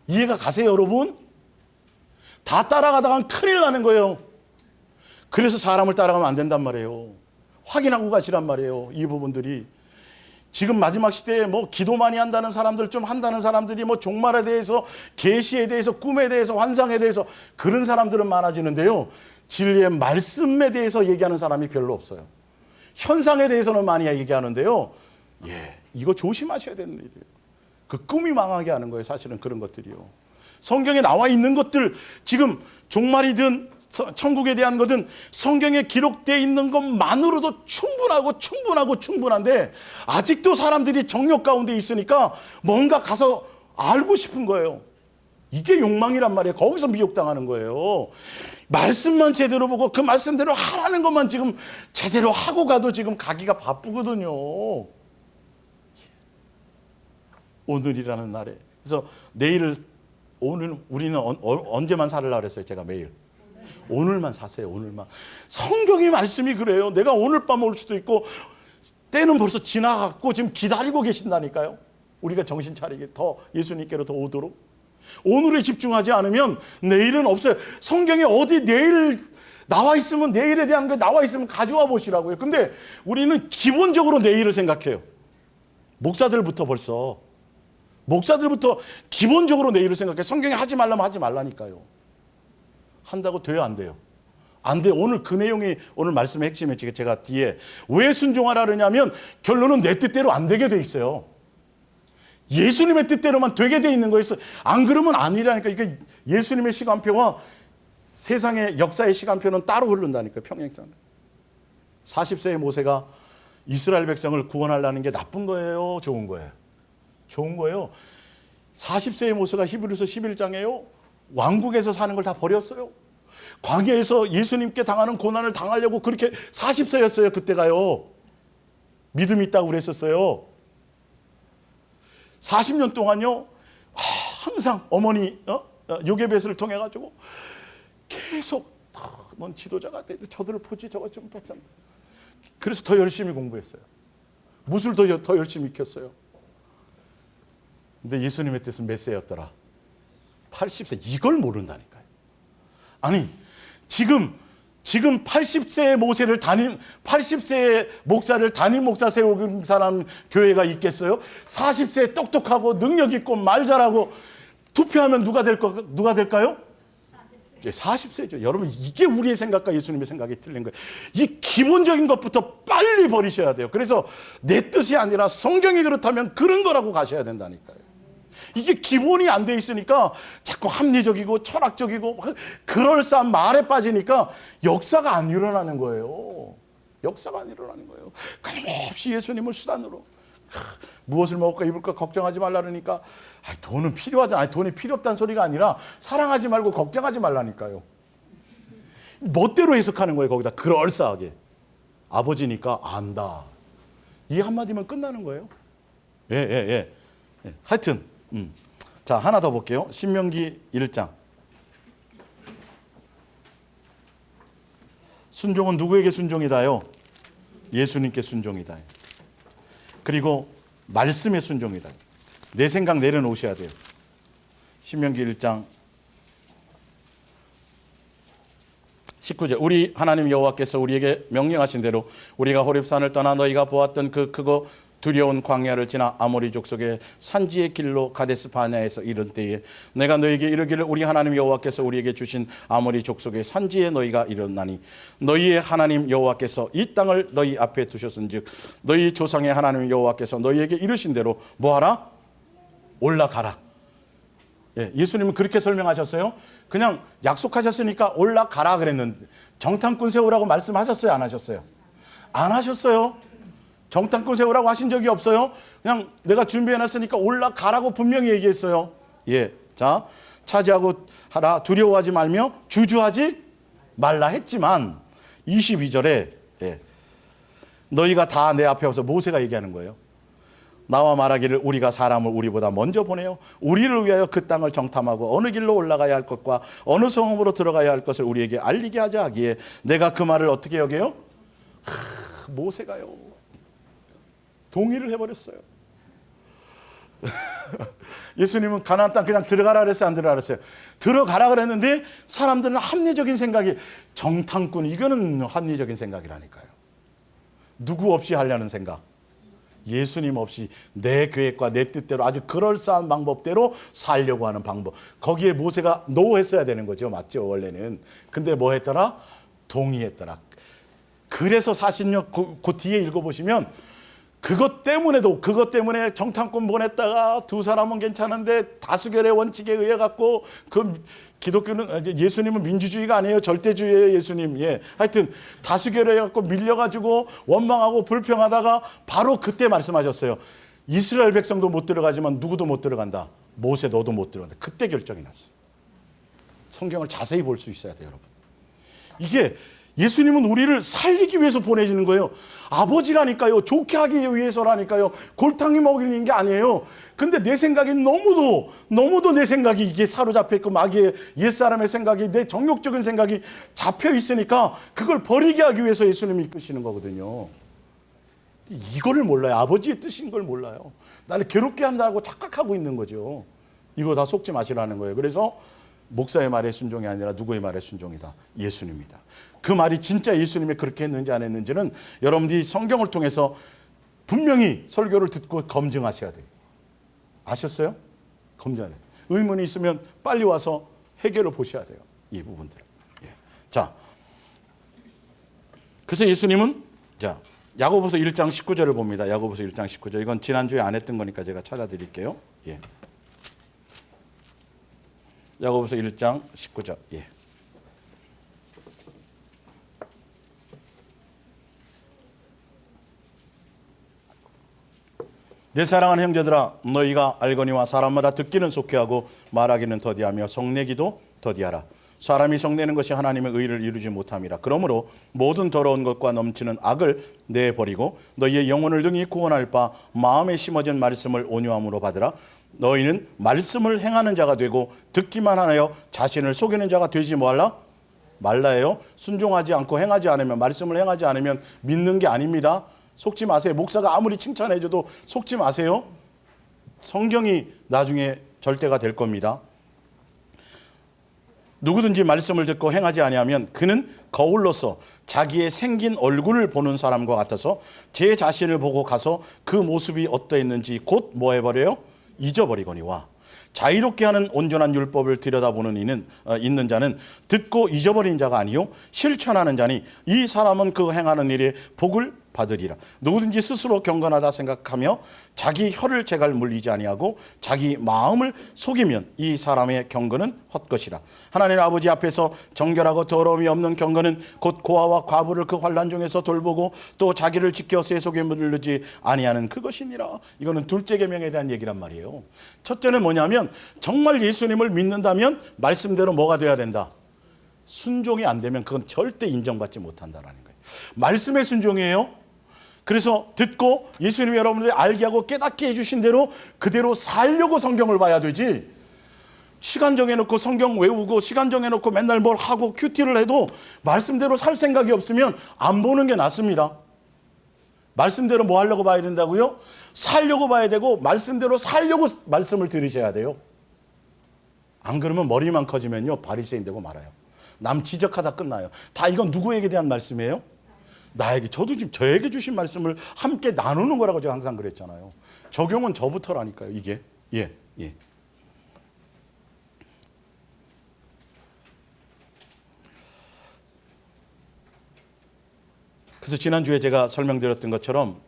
이해가 가세요, 여러분? 다 따라가다가 큰일 나는 거예요. 그래서 사람을 따라가면 안 된단 말이에요. 확인하고 가시란 말이에요. 이 부분들이. 지금 마지막 시대에 기도 많이 한다는 사람들, 좀 한다는 사람들이 종말에 대해서, 계시에 대해서, 꿈에 대해서, 환상에 대해서 그런 사람들은 많아지는데요. 진리의 말씀에 대해서 얘기하는 사람이 별로 없어요. 현상에 대해서는 많이 얘기하는데요. 이거 조심하셔야 되는 일이에요. 그 꿈이 망하게 하는 거예요. 사실은 그런 것들이요. 성경에 나와 있는 것들, 지금 종말이든 천국에 대한 거든 성경에 기록되어 있는 것만으로도 충분한데 아직도 사람들이 정욕 가운데 있으니까 뭔가 가서 알고 싶은 거예요. 이게 욕망이란 말이에요. 거기서 미혹당하는 거예요. 말씀만 제대로 보고 그 말씀대로 하라는 것만 지금 제대로 하고 가도 지금 가기가 바쁘거든요. 오늘이라는 날에. 그래서 오늘 우리는 언제만 살으려고 그랬어요? 제가 매일. 오늘만 사세요. 오늘만. 성경의 말씀이 그래요. 내가 오늘 밤 올 수도 있고 때는 벌써 지나갔고 지금 기다리고 계신다니까요. 우리가 정신 차리게 더 예수님께로 더 오도록. 오늘에 집중하지 않으면 내일은 없어요. 성경에 어디 내일 나와 있으면 내일에 대한 게 나와 있으면 가져와 보시라고요. 근데 우리는 기본적으로 내일을 생각해요. 목사들부터 기본적으로 내일을 생각해. 성경에 하지 말라면 하지 말라니까요. 한다고 돼요, 안 돼요? 안 돼요. 오늘 그 내용이 오늘 말씀의 핵심에 제가 뒤에 왜 순종하라 그러냐면 결론은 내 뜻대로 안 되게 돼 있어요. 예수님의 뜻대로만 되게 돼 있는 거였어. 안 그러면 아니라니까. 이게 예수님의 시간표와 세상의 역사의 시간표는 따로 흐른다니까. 평행선. 40세의 모세가 이스라엘 백성을 구원하려는 게 나쁜 거예요? 좋은 거예요? 좋은 거예요. 40세의 모세가 히브리서 11장에요. 왕국에서 사는 걸 다 버렸어요. 광야에서 예수님께 당하는 고난을 당하려고 그렇게 40세였어요. 그때가요. 믿음이 있다고 그랬었어요. 40년 동안요. 항상 어머니 요게벳을 통해 가지고 계속 넌 지도자가 돼. 저들을 보지 저거 좀 백성. 그래서 더 열심히 공부했어요. 무술 더 열심히 익혔어요. 근데 예수님의 뜻은 몇 세였더라? 80세. 이걸 모른다니까요. 아니 지금 80세의 모세를 80세의 목사를 담임 목사 세우는 사람 교회가 있겠어요? 40세 똑똑하고 능력 있고 말 잘하고 투표하면 누가 될까요? 40세죠. 여러분 이게 우리의 생각과 예수님의 생각이 틀린 거예요. 이 기본적인 것부터 빨리 버리셔야 돼요. 그래서 내 뜻이 아니라 성경이 그렇다면 그런 거라고 가셔야 된다니까요. 이게 기본이 안 돼 있으니까 자꾸 합리적이고 철학적이고 그럴싸한 말에 빠지니까 역사가 안 일어나는 거예요. 역사가 안 일어나는 거예요. 끊임없이 예수님을 수단으로 무엇을 먹을까 입을까 걱정하지 말라 그러니까 돈은 필요하잖아. 돈이 필요 없다는 소리가 아니라 사랑하지 말고 걱정하지 말라니까요. 멋대로 해석하는 거예요. 거기다 그럴싸하게. 아버지니까 안다. 이 한마디면 끝나는 거예요. 예. 하여튼 자 하나 더 볼게요. 신명기 1장. 순종은 누구에게 순종이다요? 예수님께 순종이다. 그리고 말씀의 순종이다. 내 생각 내려놓으셔야 돼요. 신명기 1장 19절. 우리 하나님 여호와께서 우리에게 명령하신 대로 우리가 호렙산을 떠나 너희가 보았던 그 크고 두려운 광야를 지나 아모리 족속의 산지의 길로 가데스 바네아에서 이른 때에 내가 너희에게 이르기를 우리 하나님 여호와께서 우리에게 주신 아모리 족속의 산지에 너희가 이르나니 너희의 하나님 여호와께서 이 땅을 너희 앞에 두셨은즉 너희 조상의 하나님 여호와께서 너희에게 이르신 대로 뭐하라? 올라가라. 예수님은 그렇게 설명하셨어요. 그냥 약속하셨으니까 올라가라 그랬는데 정탐꾼 세우라고 말씀하셨어요? 안 하셨어요? 안 하셨어요. 정탐꾼 세우라고 하신 적이 없어요. 그냥 내가 준비해놨으니까 올라가라고 분명히 얘기했어요. 자, 차지하고 하라. 두려워하지 말며 주저하지 말라 했지만 22절에 너희가 다 내 앞에 와서 모세가 얘기하는 거예요. 나와 말하기를 우리가 사람을 우리보다 먼저 보내요. 우리를 위하여 그 땅을 정탐하고 어느 길로 올라가야 할 것과 어느 성읍으로 들어가야 할 것을 우리에게 알리게 하자 하기에 내가 그 말을 어떻게 여겨요? 모세가요. 동의를 해버렸어요. 예수님은 가나안 땅 그냥 들어가라 그랬어요? 안 들어가라 그랬어요? 들어가라 그랬는데 사람들은 합리적인 생각이 정탐꾼 이거는 합리적인 생각이라니까요. 누구 없이 하려는 생각. 예수님 없이 내 계획과 내 뜻대로 아주 그럴싸한 방법대로 살려고 하는 방법. 거기에 모세가 노했어야 되는 거죠. 맞죠? 원래는. 근데 뭐 했더라? 동의했더라. 그래서 40년 그 뒤에 읽어보시면 그것 때문에 정탐꾼 보냈다가 두 사람은 괜찮은데 다수결의 원칙에 의해 갖고 그 기독교는 예수님은 민주주의가 아니에요. 절대주의예요. 예수님. 하여튼 다수결에 갖고 밀려가지고 원망하고 불평하다가 바로 그때 말씀하셨어요. 이스라엘 백성도 못 들어가지만 누구도 못 들어간다. 모세 너도 못 들어간다. 그때 결정이 났어요. 성경을 자세히 볼 수 있어야 돼요, 여러분. 이게 예수님은 우리를 살리기 위해서 보내시는 거예요. 아버지라니까요. 좋게 하기 위해서라니까요. 골탕이 먹이는 게 아니에요. 근데 내 생각이 너무도 내 생각이 이게 사로잡혀 있고 마귀의 옛사람의 생각이 내 정욕적인 생각이 잡혀 있으니까 그걸 버리게 하기 위해서 예수님이 이끄시는 거거든요. 이거를 몰라요. 아버지의 뜻인 걸 몰라요. 나를 괴롭게 한다고 착각하고 있는 거죠. 이거 다 속지 마시라는 거예요. 그래서 목사의 말에 순종이 아니라 누구의 말에 순종이다? 예수님이다. 그 말이 진짜 예수님이 그렇게 했는지 안 했는지는 여러분들이 성경을 통해서 분명히 설교를 듣고 검증하셔야 돼요. 아셨어요? 검증하세요. 의문이 있으면 빨리 와서 해결을 보셔야 돼요. 이 부분들. 자, 그래서 예수님은 야고보서 1장 19절을 봅니다. 야고보서 1장 19절. 이건 지난주에 안 했던 거니까 제가 찾아드릴게요. 야고보서 1장 19절. 내 사랑하는 형제들아 너희가 알거니와 사람마다 듣기는 속히 하고 말하기는 더디하며 성내기도 더디하라. 사람이 성내는 것이 하나님의 의를 이루지 못함이라. 그러므로 모든 더러운 것과 넘치는 악을 내버리고 너희의 영혼을 능히 구원할 바 마음에 심어진 말씀을 온유함으로 받으라. 너희는 말씀을 행하는 자가 되고 듣기만 하여 자신을 속이는 자가 되지 말라예요. 순종하지 않고 행하지 않으면, 말씀을 행하지 않으면 믿는 게 아닙니다. 속지 마세요. 목사가 아무리 칭찬해줘도 속지 마세요. 성경이 나중에 절대가 될 겁니다. 누구든지 말씀을 듣고 행하지 아니하면 그는 거울로서 자기의 생긴 얼굴을 보는 사람과 같아서 제 자신을 보고 가서 그 모습이 어떠했는지 곧 뭐 해버려요? 잊어버리거니와. 자유롭게 하는 온전한 율법을 들여다보는 있는 자는 듣고 잊어버린 자가 아니요 실천하는 자니 이 사람은 그 행하는 일에 복을 받으리라. 누구든지 스스로 경건하다 생각하며 자기 혀를 제갈 물리지 아니하고 자기 마음을 속이면 이 사람의 경건은 헛것이라. 하나님 아버지 앞에서 정결하고 더러움이 없는 경건은 곧 고아와 과부를 그 환난 중에서 돌보고 또 자기를 지켜 세속에 물르지 아니하는 그것이니라. 이거는 둘째 계명에 대한 얘기란 말이에요. 첫째는 뭐냐면 정말 예수님을 믿는다면 말씀대로 뭐가 돼야 된다? 순종이 안 되면 그건 절대 인정받지 못한다라는 거예요. 말씀의 순종이에요. 그래서 듣고 예수님이 여러분들이 알게 하고 깨닫게 해주신 대로 그대로 살려고 성경을 봐야 되지, 시간 정해놓고 성경 외우고 시간 정해놓고 맨날 뭘 하고 큐티를 해도 말씀대로 살 생각이 없으면 안 보는 게 낫습니다. 말씀대로 뭐 하려고 봐야 된다고요? 살려고 봐야 되고 말씀대로 살려고 말씀을 들으셔야 돼요. 안 그러면 머리만 커지면요 바리새인 되고 말아요. 남 지적하다 끝나요. 다 이건 누구에게 대한 말씀이에요? 나에게. 저도 지금 저에게 주신 말씀을 함께 나누는 거라고 제가 항상 그랬잖아요. 적용은 저부터라니까요. 이게 예. 그래서 지난주에 제가 설명드렸던 것처럼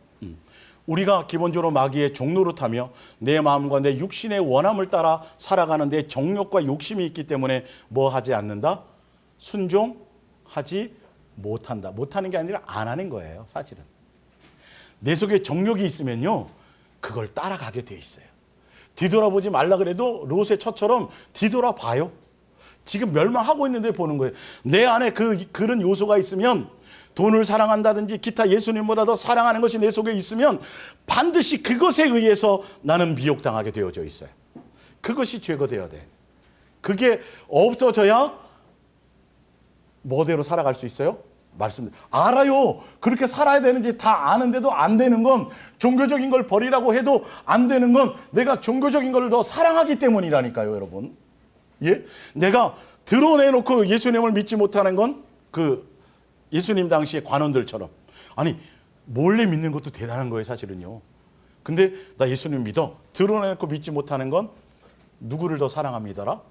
우리가 기본적으로 마귀의 종노릇하며 내 마음과 내 육신의 원함을 따라 살아가는 데 정욕과 욕심이 있기 때문에 뭐 하지 않는다? 순종하지 못한다. 못하는 게 아니라 안 하는 거예요. 사실은 내 속에 정욕이 있으면요 그걸 따라가게 돼 있어요. 뒤돌아보지 말라 그래도 롯의 처처럼 뒤돌아봐요. 지금 멸망하고 있는데 보는 거예요. 내 안에 그런 요소가 있으면, 돈을 사랑한다든지 기타 예수님보다 더 사랑하는 것이 내 속에 있으면 반드시 그것에 의해서 나는 미혹당하게 되어져 있어요. 그것이 제거되어야 돼. 그게 없어져야 뭐대로 살아갈 수 있어요? 말씀 알아요. 그렇게 살아야 되는지 다 아는데도 안 되는 건, 종교적인 걸 버리라고 해도 안 되는 건 내가 종교적인 걸 더 사랑하기 때문이라니까요, 여러분. 예? 내가 드러내놓고 예수님을 믿지 못하는 건 그 예수님 당시의 관원들처럼, 아니 몰래 믿는 것도 대단한 거예요, 사실은요. 근데 나 예수님 믿어 드러내놓고 믿지 못하는 건 누구를 더 사랑합니다라?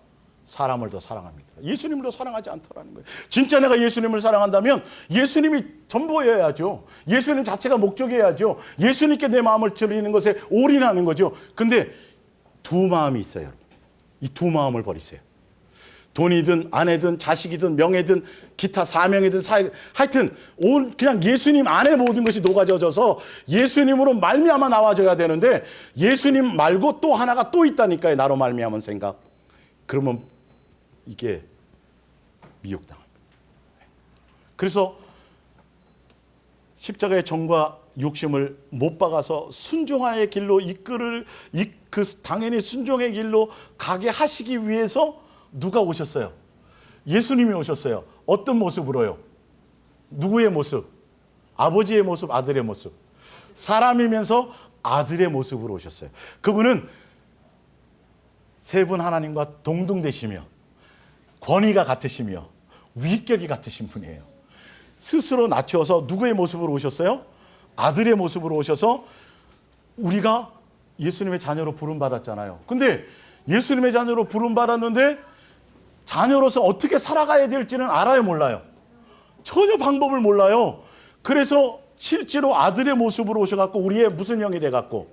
사람을 더 사랑합니다. 예수님을 더 사랑하지 않더라는 거예요. 진짜 내가 예수님을 사랑한다면 예수님이 전부여야죠. 예수님 자체가 목적이어야죠. 예수님께 내 마음을 드리는 것에 올인하는 거죠. 근데 두 마음이 있어요. 이 두 마음을 버리세요. 돈이든 아내든 자식이든 명예든 기타 사명이든 하여튼 그냥 예수님 안에 모든 것이 녹아져서 예수님으로 말미암아 나와져야 되는데, 예수님 말고 또 하나가 또 있다니까요. 나로 말미암은 생각. 그러면 이게 미혹당합니다. 그래서 십자가의 정과 욕심을 못 박아서 순종의 길로 당연히 순종의 길로 가게 하시기 위해서 누가 오셨어요? 예수님이 오셨어요. 어떤 모습으로요? 누구의 모습? 아버지의 모습, 아들의 모습. 사람이면서 아들의 모습으로 오셨어요. 그분은 세 분 하나님과 동등되시며 권위가 같으시며 위격이 같으신 분이에요. 스스로 낮춰서 누구의 모습으로 오셨어요? 아들의 모습으로 오셔서 우리가 예수님의 자녀로 부름받았잖아요. 근데 예수님의 자녀로 부름받았는데 자녀로서 어떻게 살아가야 될지는 알아요, 몰라요? 전혀 방법을 몰라요. 그래서 실제로 아들의 모습으로 오셔갖고 우리의 무슨 형이 돼갖고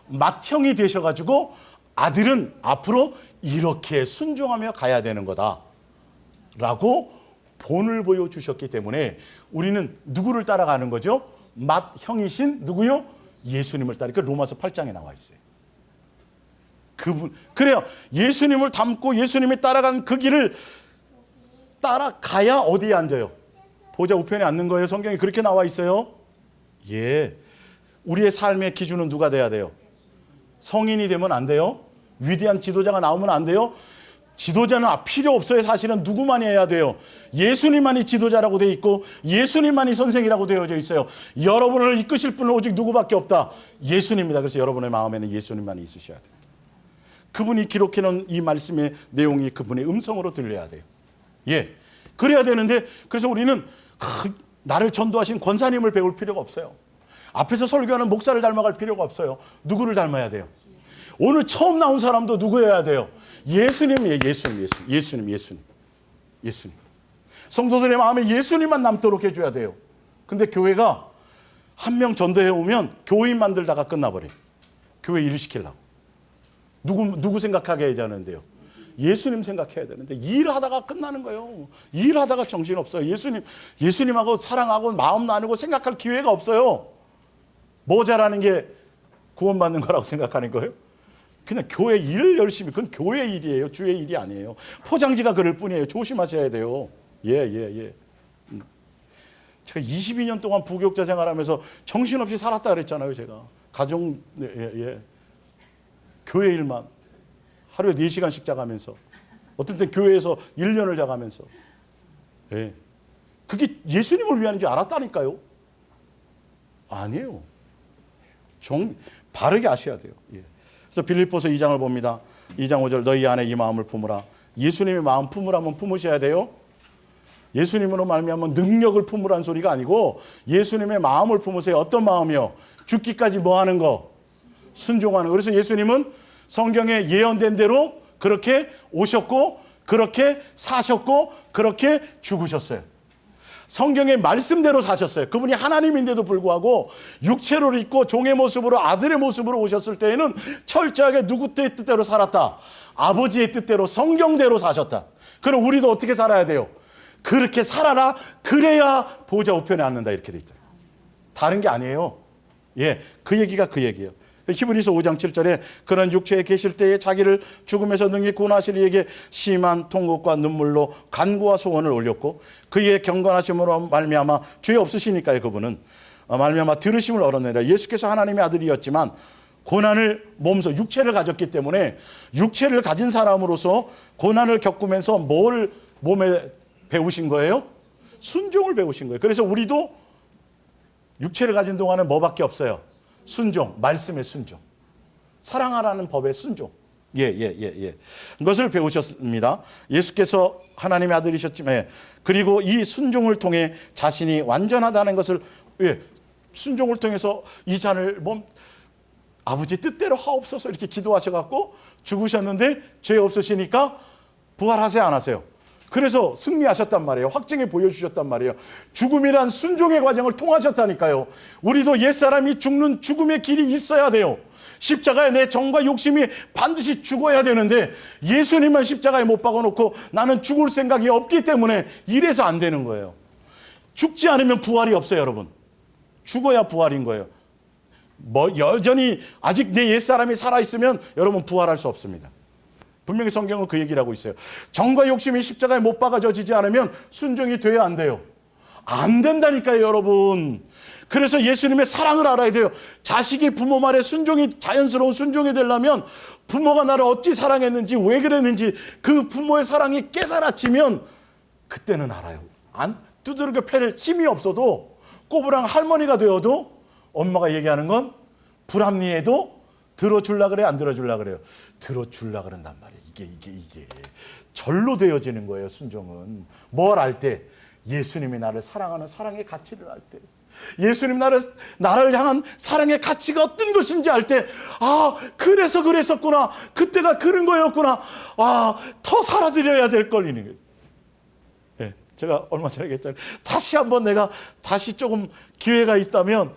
맏형이 되셔가지고 아들은 앞으로 이렇게 순종하며 가야 되는 거다라고 본을 보여주셨기 때문에 우리는 누구를 따라가는 거죠? 맏형이신 누구요? 예수님을 따르니까 로마서 8장에 나와 있어요. 그래요. 예수님을 닮고 예수님이 따라간 그 길을 따라가야 어디에 앉아요? 보좌 우편에 앉는 거예요. 성경에 그렇게 나와 있어요. 예. 우리의 삶의 기준은 누가 돼야 돼요? 성인이 되면 안 돼요. 위대한 지도자가 나오면 안 돼요. 지도자는 필요 없어요. 사실은 누구만이 해야 돼요? 예수님만이 지도자라고 돼 있고 예수님만이 선생이라고 되어져 있어요. 여러분을 이끄실 분은 오직 누구밖에 없다? 예수님입니다. 그래서 여러분의 마음에는 예수님만이 있으셔야 돼요. 그분이 기록해 놓은 이 말씀의 내용이 그분의 음성으로 들려야 돼요. 예. 그래야 되는데 그래서 우리는 나를 전도하신 권사님을 배울 필요가 없어요. 앞에서 설교하는 목사를 닮아갈 필요가 없어요. 누구를 닮아야 돼요? 오늘 처음 나온 사람도 누구여야 돼요? 예수님이에요. 예수님. 성도들의 마음에 예수님만 남도록 해줘야 돼요. 근데 교회가 한 명 전도해 오면 교인 만들다가 끝나버려요. 교회 일 시키려고. 누구 생각하게 해야 되는데요? 예수님 생각해야 되는데 일하다가 끝나는 거예요. 일하다가 정신없어요. 예수님하고 사랑하고 마음 나누고 생각할 기회가 없어요. 뭐 잘하는 게 구원받는 거라고 생각하는 거예요? 그냥 교회 일을 열심히, 그건 교회 일이에요. 주의 일이 아니에요. 포장지가 그럴 뿐이에요. 조심하셔야 돼요. 예. 제가 22년 동안 부교육자 생활하면서 정신없이 살았다 그랬잖아요. 제가 가정, 교회 일만 하루에 4시간씩 자가면서 어떤 때 교회에서 1년을 자가면서 그게 예수님을 위한 줄 알았다니까요. 아니에요. 바르게 아셔야 돼요. 그래서 빌립보서 2장을 봅니다. 2장 5절 너희 안에 이 마음을 품으라. 예수님의 마음 품으라면 품으셔야 돼요. 예수님으로 말미암아 능력을 품으라는 소리가 아니고 예수님의 마음을 품으세요. 어떤 마음이요? 죽기까지 뭐 하는 거? 순종하는 거. 그래서 예수님은 성경에 예언된 대로 그렇게 오셨고 그렇게 사셨고 그렇게 죽으셨어요. 성경의 말씀대로 사셨어요. 그분이 하나님인데도 불구하고 육체를 입고 종의 모습으로 아들의 모습으로 오셨을 때에는 철저하게 누구 뜻대로 살았다. 아버지의 뜻대로 성경대로 사셨다. 그럼 우리도 어떻게 살아야 돼요? 그렇게 살아라. 그래야 보좌 우편에 앉는다. 이렇게 돼 있죠. 다른 게 아니에요. 그 얘기가 그 얘기예요. 히브리서 5장 7절에 그런 육체에 계실 때에 자기를 죽음에서 능히 구원하실 이에게 심한 통곡과 눈물로 간구와 소원을 올렸고 그의 경건하심으로 말미암아 죄 없으시니까요. 그분은 말미암아 들으심을 얻어내라. 예수께서 하나님의 아들이었지만 고난을 몸소 육체를 가졌기 때문에 육체를 가진 사람으로서 고난을 겪으면서 뭘 몸에 배우신 거예요? 순종을 배우신 거예요. 그래서 우리도 육체를 가진 동안은 뭐밖에 없어요? 순종, 말씀의 순종. 사랑하라는 법의 순종. 그것을 배우셨습니다. 예수께서 하나님의 아들이셨지만 그리고 이 순종을 통해 자신이 완전하다는 것을 순종을 통해서 이 잔을 아버지 뜻대로 하옵소서 이렇게 기도하셔갖고 죽으셨는데 죄 없으시니까 부활하세요 안 하세요? 그래서 승리하셨단 말이에요. 확증해 보여주셨단 말이에요. 죽음이란 순종의 과정을 통하셨다니까요. 우리도 옛사람이 죽는 죽음의 길이 있어야 돼요. 십자가에 내 정과 욕심이 반드시 죽어야 되는데 예수님만 십자가에 못 박아놓고 나는 죽을 생각이 없기 때문에 이래서 안 되는 거예요. 죽지 않으면 부활이 없어요, 여러분. 죽어야 부활인 거예요. 여전히 아직 내 옛사람이 살아있으면 여러분 부활할 수 없습니다. 분명히 성경은 그 얘기를 하고 있어요. 정과 욕심이 십자가에 못 박아지지 않으면 순종이 돼야 안 돼요. 안 된다니까요, 여러분. 그래서 예수님의 사랑을 알아야 돼요. 자식이 부모 말에 자연스러운 순종이 되려면 부모가 나를 어찌 사랑했는지 왜 그랬는지 그 부모의 사랑이 깨달아지면 그때는 알아요. 두드러겨 패를 힘이 없어도 꼬부랑 할머니가 되어도 엄마가 얘기하는 건 불합리해도 들어줄라 그래 안 들어줄라 그래요? 들어줄라 그런단 말이에요. 이게 절로 되어지는 거예요. 순종은 뭘 알 때? 예수님이 나를 사랑하는 사랑의 가치를 알 때, 예수님 나를 향한 사랑의 가치가 어떤 것인지 알 때, 그래서 그랬었구나, 그때가 그런 거였구나, 더 살아드려야 될 걸 이는 거예요. 제가 얼마 전에 얘기했잖아요. 다시 조금 기회가 있다면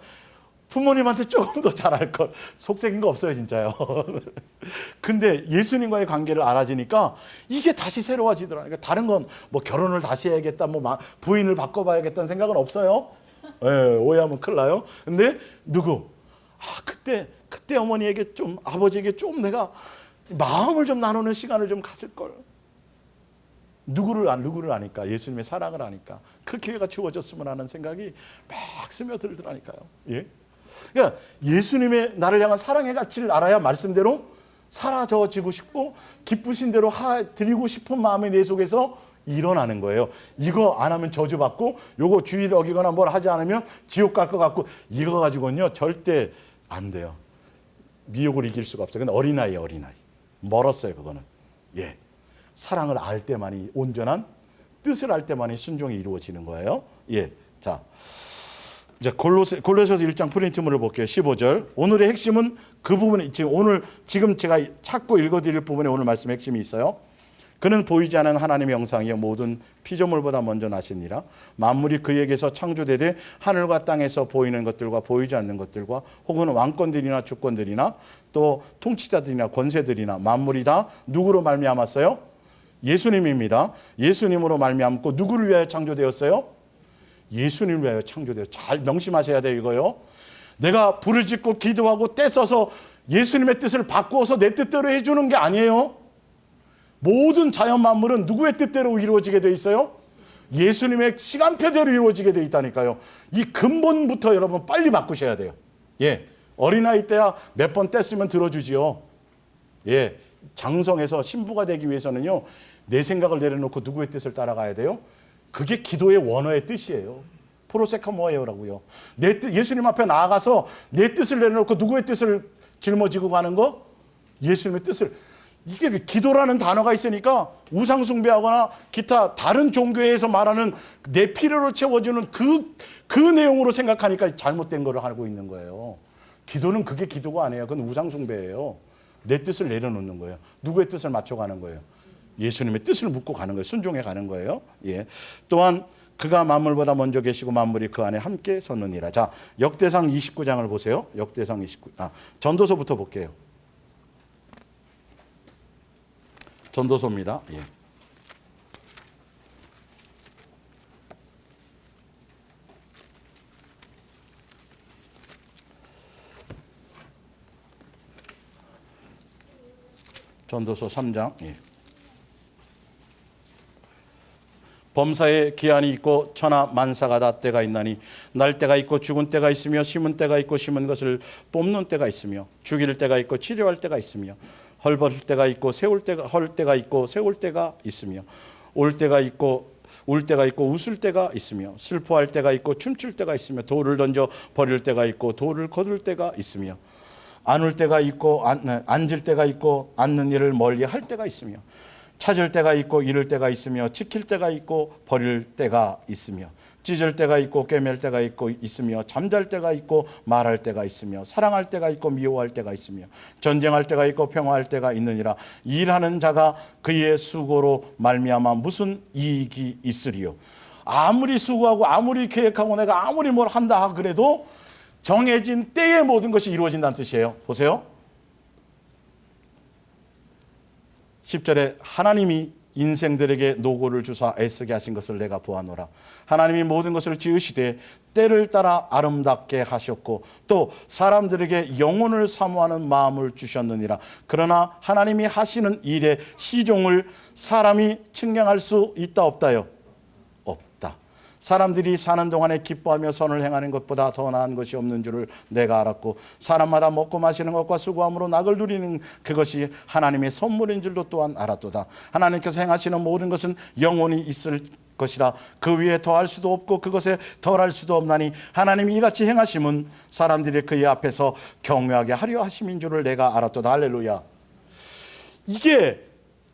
부모님한테 조금 더 잘할 걸. 속색인 거 없어요, 진짜요. 근데 예수님과의 관계를 알아지니까 이게 다시 새로워지더라고요. 그러니까 다른 건 결혼을 다시 해야겠다, 부인을 바꿔봐야겠다는 생각은 없어요. 오해하면 큰일 나요. 근데 그때 어머니에게 좀, 아버지에게 좀 내가 마음을 좀 나누는 시간을 좀 가질 걸. 누구를 아니까, 예수님의 사랑을 아니까 그 교회가 주어졌으면 하는 생각이 막 스며들더라니까요. 예? 그러니까 예수님의 나를 향한 사랑의 가치를 알아야 말씀대로 사라져지고 싶고 기쁘신 대로 드리고 싶은 마음이 내 속에서 일어나는 거예요. 이거 안 하면 저주받고 요거 주의를 어기거나 뭘 하지 않으면 지옥 갈 것 같고 이거 가지고는요 절대 안 돼요. 미혹을 이길 수가 없어요. 근데 어린아이 멀었어요. 그거는. 예, 사랑을 알 때만이 온전한 뜻을 알 때만이 순종이 이루어지는 거예요. 예, 자 이제 골로새서 1장 프린트물을 볼게요. 15절. 오늘의 핵심은 그 부분에 지금 제가 찾고 읽어드릴 부분에 오늘 말씀의 핵심이 있어요. 그는 보이지 않는 하나님의 형상이요 모든 피조물보다 먼저 나시니라. 만물이 그에게서 창조되되 하늘과 땅에서 보이는 것들과 보이지 않는 것들과 혹은 왕권들이나 주권들이나 또 통치자들이나 권세들이나 만물이 다 누구로 말미암았어요? 예수님입니다. 예수님으로 말미암고 누구를 위하여 창조되었어요? 예수님을 위하여 창조되었어요. 잘 명심하셔야 돼요. 이거요. 내가 불을 짓고 기도하고 떼써서 예수님의 뜻을 바꾸어서 내 뜻대로 해주는 게 아니에요. 모든 자연 만물은 누구의 뜻대로 이루어지게 돼 있어요? 예수님의 시간표대로 이루어지게 돼 있다니까요. 이 근본부터 여러분 빨리 바꾸셔야 돼요. 예, 어린아이 때야 몇 번 뗐으면 들어주지요. 예, 장성해서 신부가 되기 위해서는요 내 생각을 내려놓고 누구의 뜻을 따라가야 돼요. 그게 기도의 원어의 뜻이에요. 프로세카모에요라고요. 내 뜻, 예수님 앞에 나아가서 내 뜻을 내려놓고 누구의 뜻을 짊어지고 가는 거? 예수님의 뜻을. 이게 기도라는 단어가 있으니까 우상 숭배하거나 기타 다른 종교에서 말하는 내 필요를 채워주는 그 내용으로 생각하니까 잘못된 거를 하고 있는 거예요. 기도는 그게 기도가 아니에요. 그건 우상 숭배예요. 내 뜻을 내려놓는 거예요. 누구의 뜻을 맞춰가는 거예요. 예수님의 뜻을 묻고 가는 거예요. 순종해 가는 거예요. 예. 또한 그가 만물보다 먼저 계시고 만물이 그 안에 함께 섰느니라. 자, 역대상 29장을 보세요. 역대상 29. 전도서부터 볼게요. 전도서입니다. 예. 전도서 3장. 예. 범사에 기한이 있고 천하 만사가 다 때가 있나니 날 때가 있고 죽은 때가 있으며 심은 때가 있고 심은 것을 뽑는 때가 있으며 죽일 때가 있고 치료할 때가 있으며 헐벗을 때가 있고 헐 때가 있고 세울 때가 있으며 올 때가 있고 울 때가 있고 웃을 때가 있으며 슬퍼할 때가 있고 춤출 때가 있으며 돌을 던져 버릴 때가 있고 돌을 거둘 때가 있으며 안을 때가 있고 앉을 때가 있고 앉는 일을 멀리 할 때가 있으며 찾을 때가 있고 잃을 때가 있으며 지킬 때가 있고 버릴 때가 있으며 찢을 때가 있고 꿰맬 때가 있고 있으며 잠잘 때가 있고 말할 때가 있으며 사랑할 때가 있고 미워할 때가 있으며 전쟁할 때가 있고 평화할 때가 있느니라. 일하는 자가 그의 수고로 말미암아 무슨 이익이 있으리요. 아무리 수고하고 아무리 계획하고 내가 아무리 뭘 한다 그래도 정해진 때에 모든 것이 이루어진다는 뜻이에요. 보세요. 10절에 하나님이 인생들에게 노고를 주사 애쓰게 하신 것을 내가 보아노라. 하나님이 모든 것을 지으시되 때를 따라 아름답게 하셨고 또 사람들에게 영혼을 사모하는 마음을 주셨느니라. 그러나 하나님이 하시는 일의 시종을 사람이 측량할 수 있다 없다요? 없다. 사람들이 사는 동안에 기뻐하며 선을 행하는 것보다 더 나은 것이 없는 줄을 내가 알았고 사람마다 먹고 마시는 것과 수고함으로 낙을 누리는 그것이 하나님의 선물인 줄도 또한 알았도다. 하나님께서 행하시는 모든 것은 영원히 있을 것이라. 그 위에 더할 수도 없고 그것에 덜할 수도 없나니 하나님이 이같이 행하심은 사람들이 그의 앞에서 경외하게 하려 하심인 줄을 내가 알았도다. 할렐루야. 이게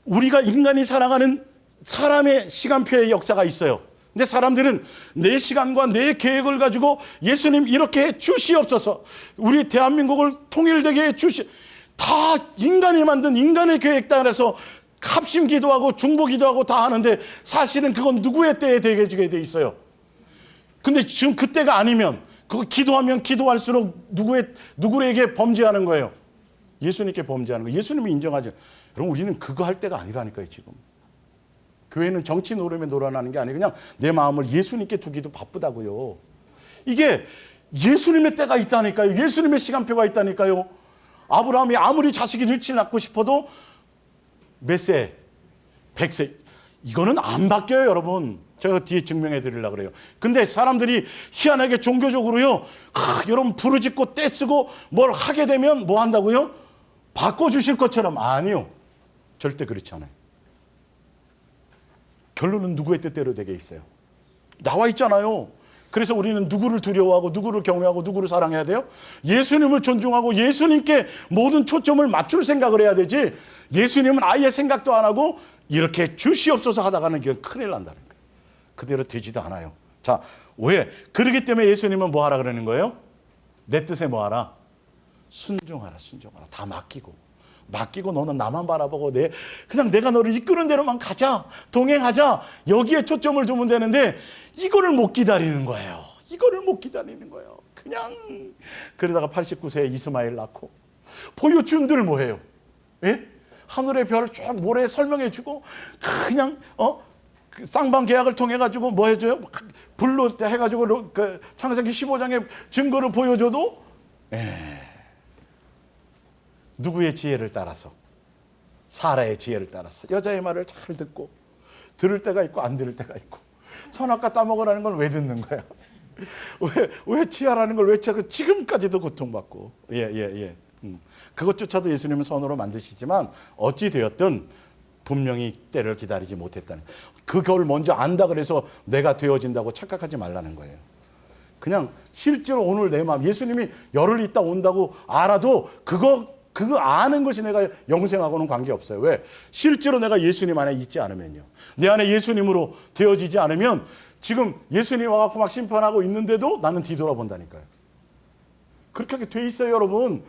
우리가 인간이 살아가는 사람의 시간표의 역사가 있어요. 근데 사람들은 내 시간과 내 계획을 가지고 예수님 이렇게 해 주시옵소서, 우리 대한민국을 통일되게 해 다 인간이 만든 인간의 계획 따라서 합심 기도하고 중보 기도하고 다 하는데 사실은 그건 누구의 때에 되게 돼 있어요. 근데 지금 그때가 아니면 그거 기도하면 기도할수록 누구에게 범죄하는 거예요? 예수님께 범죄하는 거예요. 예수님이 인정하죠. 여러분 우리는 그거 할 때가 아니라니까요. 지금 교회는 정치 노름에 놀아나는 게 아니고 그냥 내 마음을 예수님께 두기도 바쁘다고요. 이게 예수님의 때가 있다니까요. 예수님의 시간표가 있다니까요. 아브라함이 아무리 자식이 일찍 낳고 싶어도 몇 세? 100세. 이거는 안 바뀌어요, 여러분. 제가 뒤에 증명해 드리려고 그래요. 근데 사람들이 희한하게 종교적으로요, 여러분 부르짖고 떼쓰고 뭘 하게 되면 뭐 한다고요? 바꿔주실 것처럼. 아니요. 절대 그렇지 않아요. 결론은 누구의 뜻대로 되게 있어요. 나와 있잖아요. 그래서 우리는 누구를 두려워하고 누구를 경외하고 누구를 사랑해야 돼요? 예수님을 존중하고 예수님께 모든 초점을 맞출 생각을 해야 되지, 예수님은 아예 생각도 안 하고 이렇게 주시옵소서 하다가는 그건 큰일 난다는 거예요. 그대로 되지도 않아요. 자, 왜? 그러기 때문에 예수님은 뭐 하라 그러는 거예요? 내 뜻에 뭐 하라? 순종하라, 순종하라. 다 맡기고 너는 나만 바라보고 그냥 내가 너를 이끄는 대로만 가자, 동행하자, 여기에 초점을 두면 되는데 이거를 못 기다리는 거예요. 이거를 못 기다리는 거예요. 그냥 그러다가 89세에 이스마엘 낳고 보여준들 뭐해요? 예? 하늘의 별을 쭉 모래 설명해 주고 그냥 그 쌍방 계약을 통해 가지고 뭐 해줘요? 불로 해가지고 그 창세기 15장의 증거를 보여줘도 누구의 지혜를 따라서, 사라의 지혜를 따라서 여자의 말을 잘 듣고, 들을 때가 있고 안 들을 때가 있고, 선악과 따먹으라는 걸 왜 듣는 거야? 왜 취하라는 걸 왜 취하고 지금까지도 고통받고. 그것조차도 예수님은 선으로 만드시지만 어찌 되었든 분명히 때를 기다리지 못했다는, 그걸 먼저 안다 그래서 내가 되어진다고 착각하지 말라는 거예요. 그냥 실제로 오늘 내 마음, 예수님이 열흘 있다 온다고 알아도 그거 아는 것이 내가 영생하고는 관계없어요. 왜? 실제로 내가 예수님 안에 있지 않으면요. 내 안에 예수님으로 되어지지 않으면 지금 예수님 와갖고 막 심판하고 있는데도 나는 뒤돌아본다니까요. 그렇게 하게 돼 있어요, 여러분.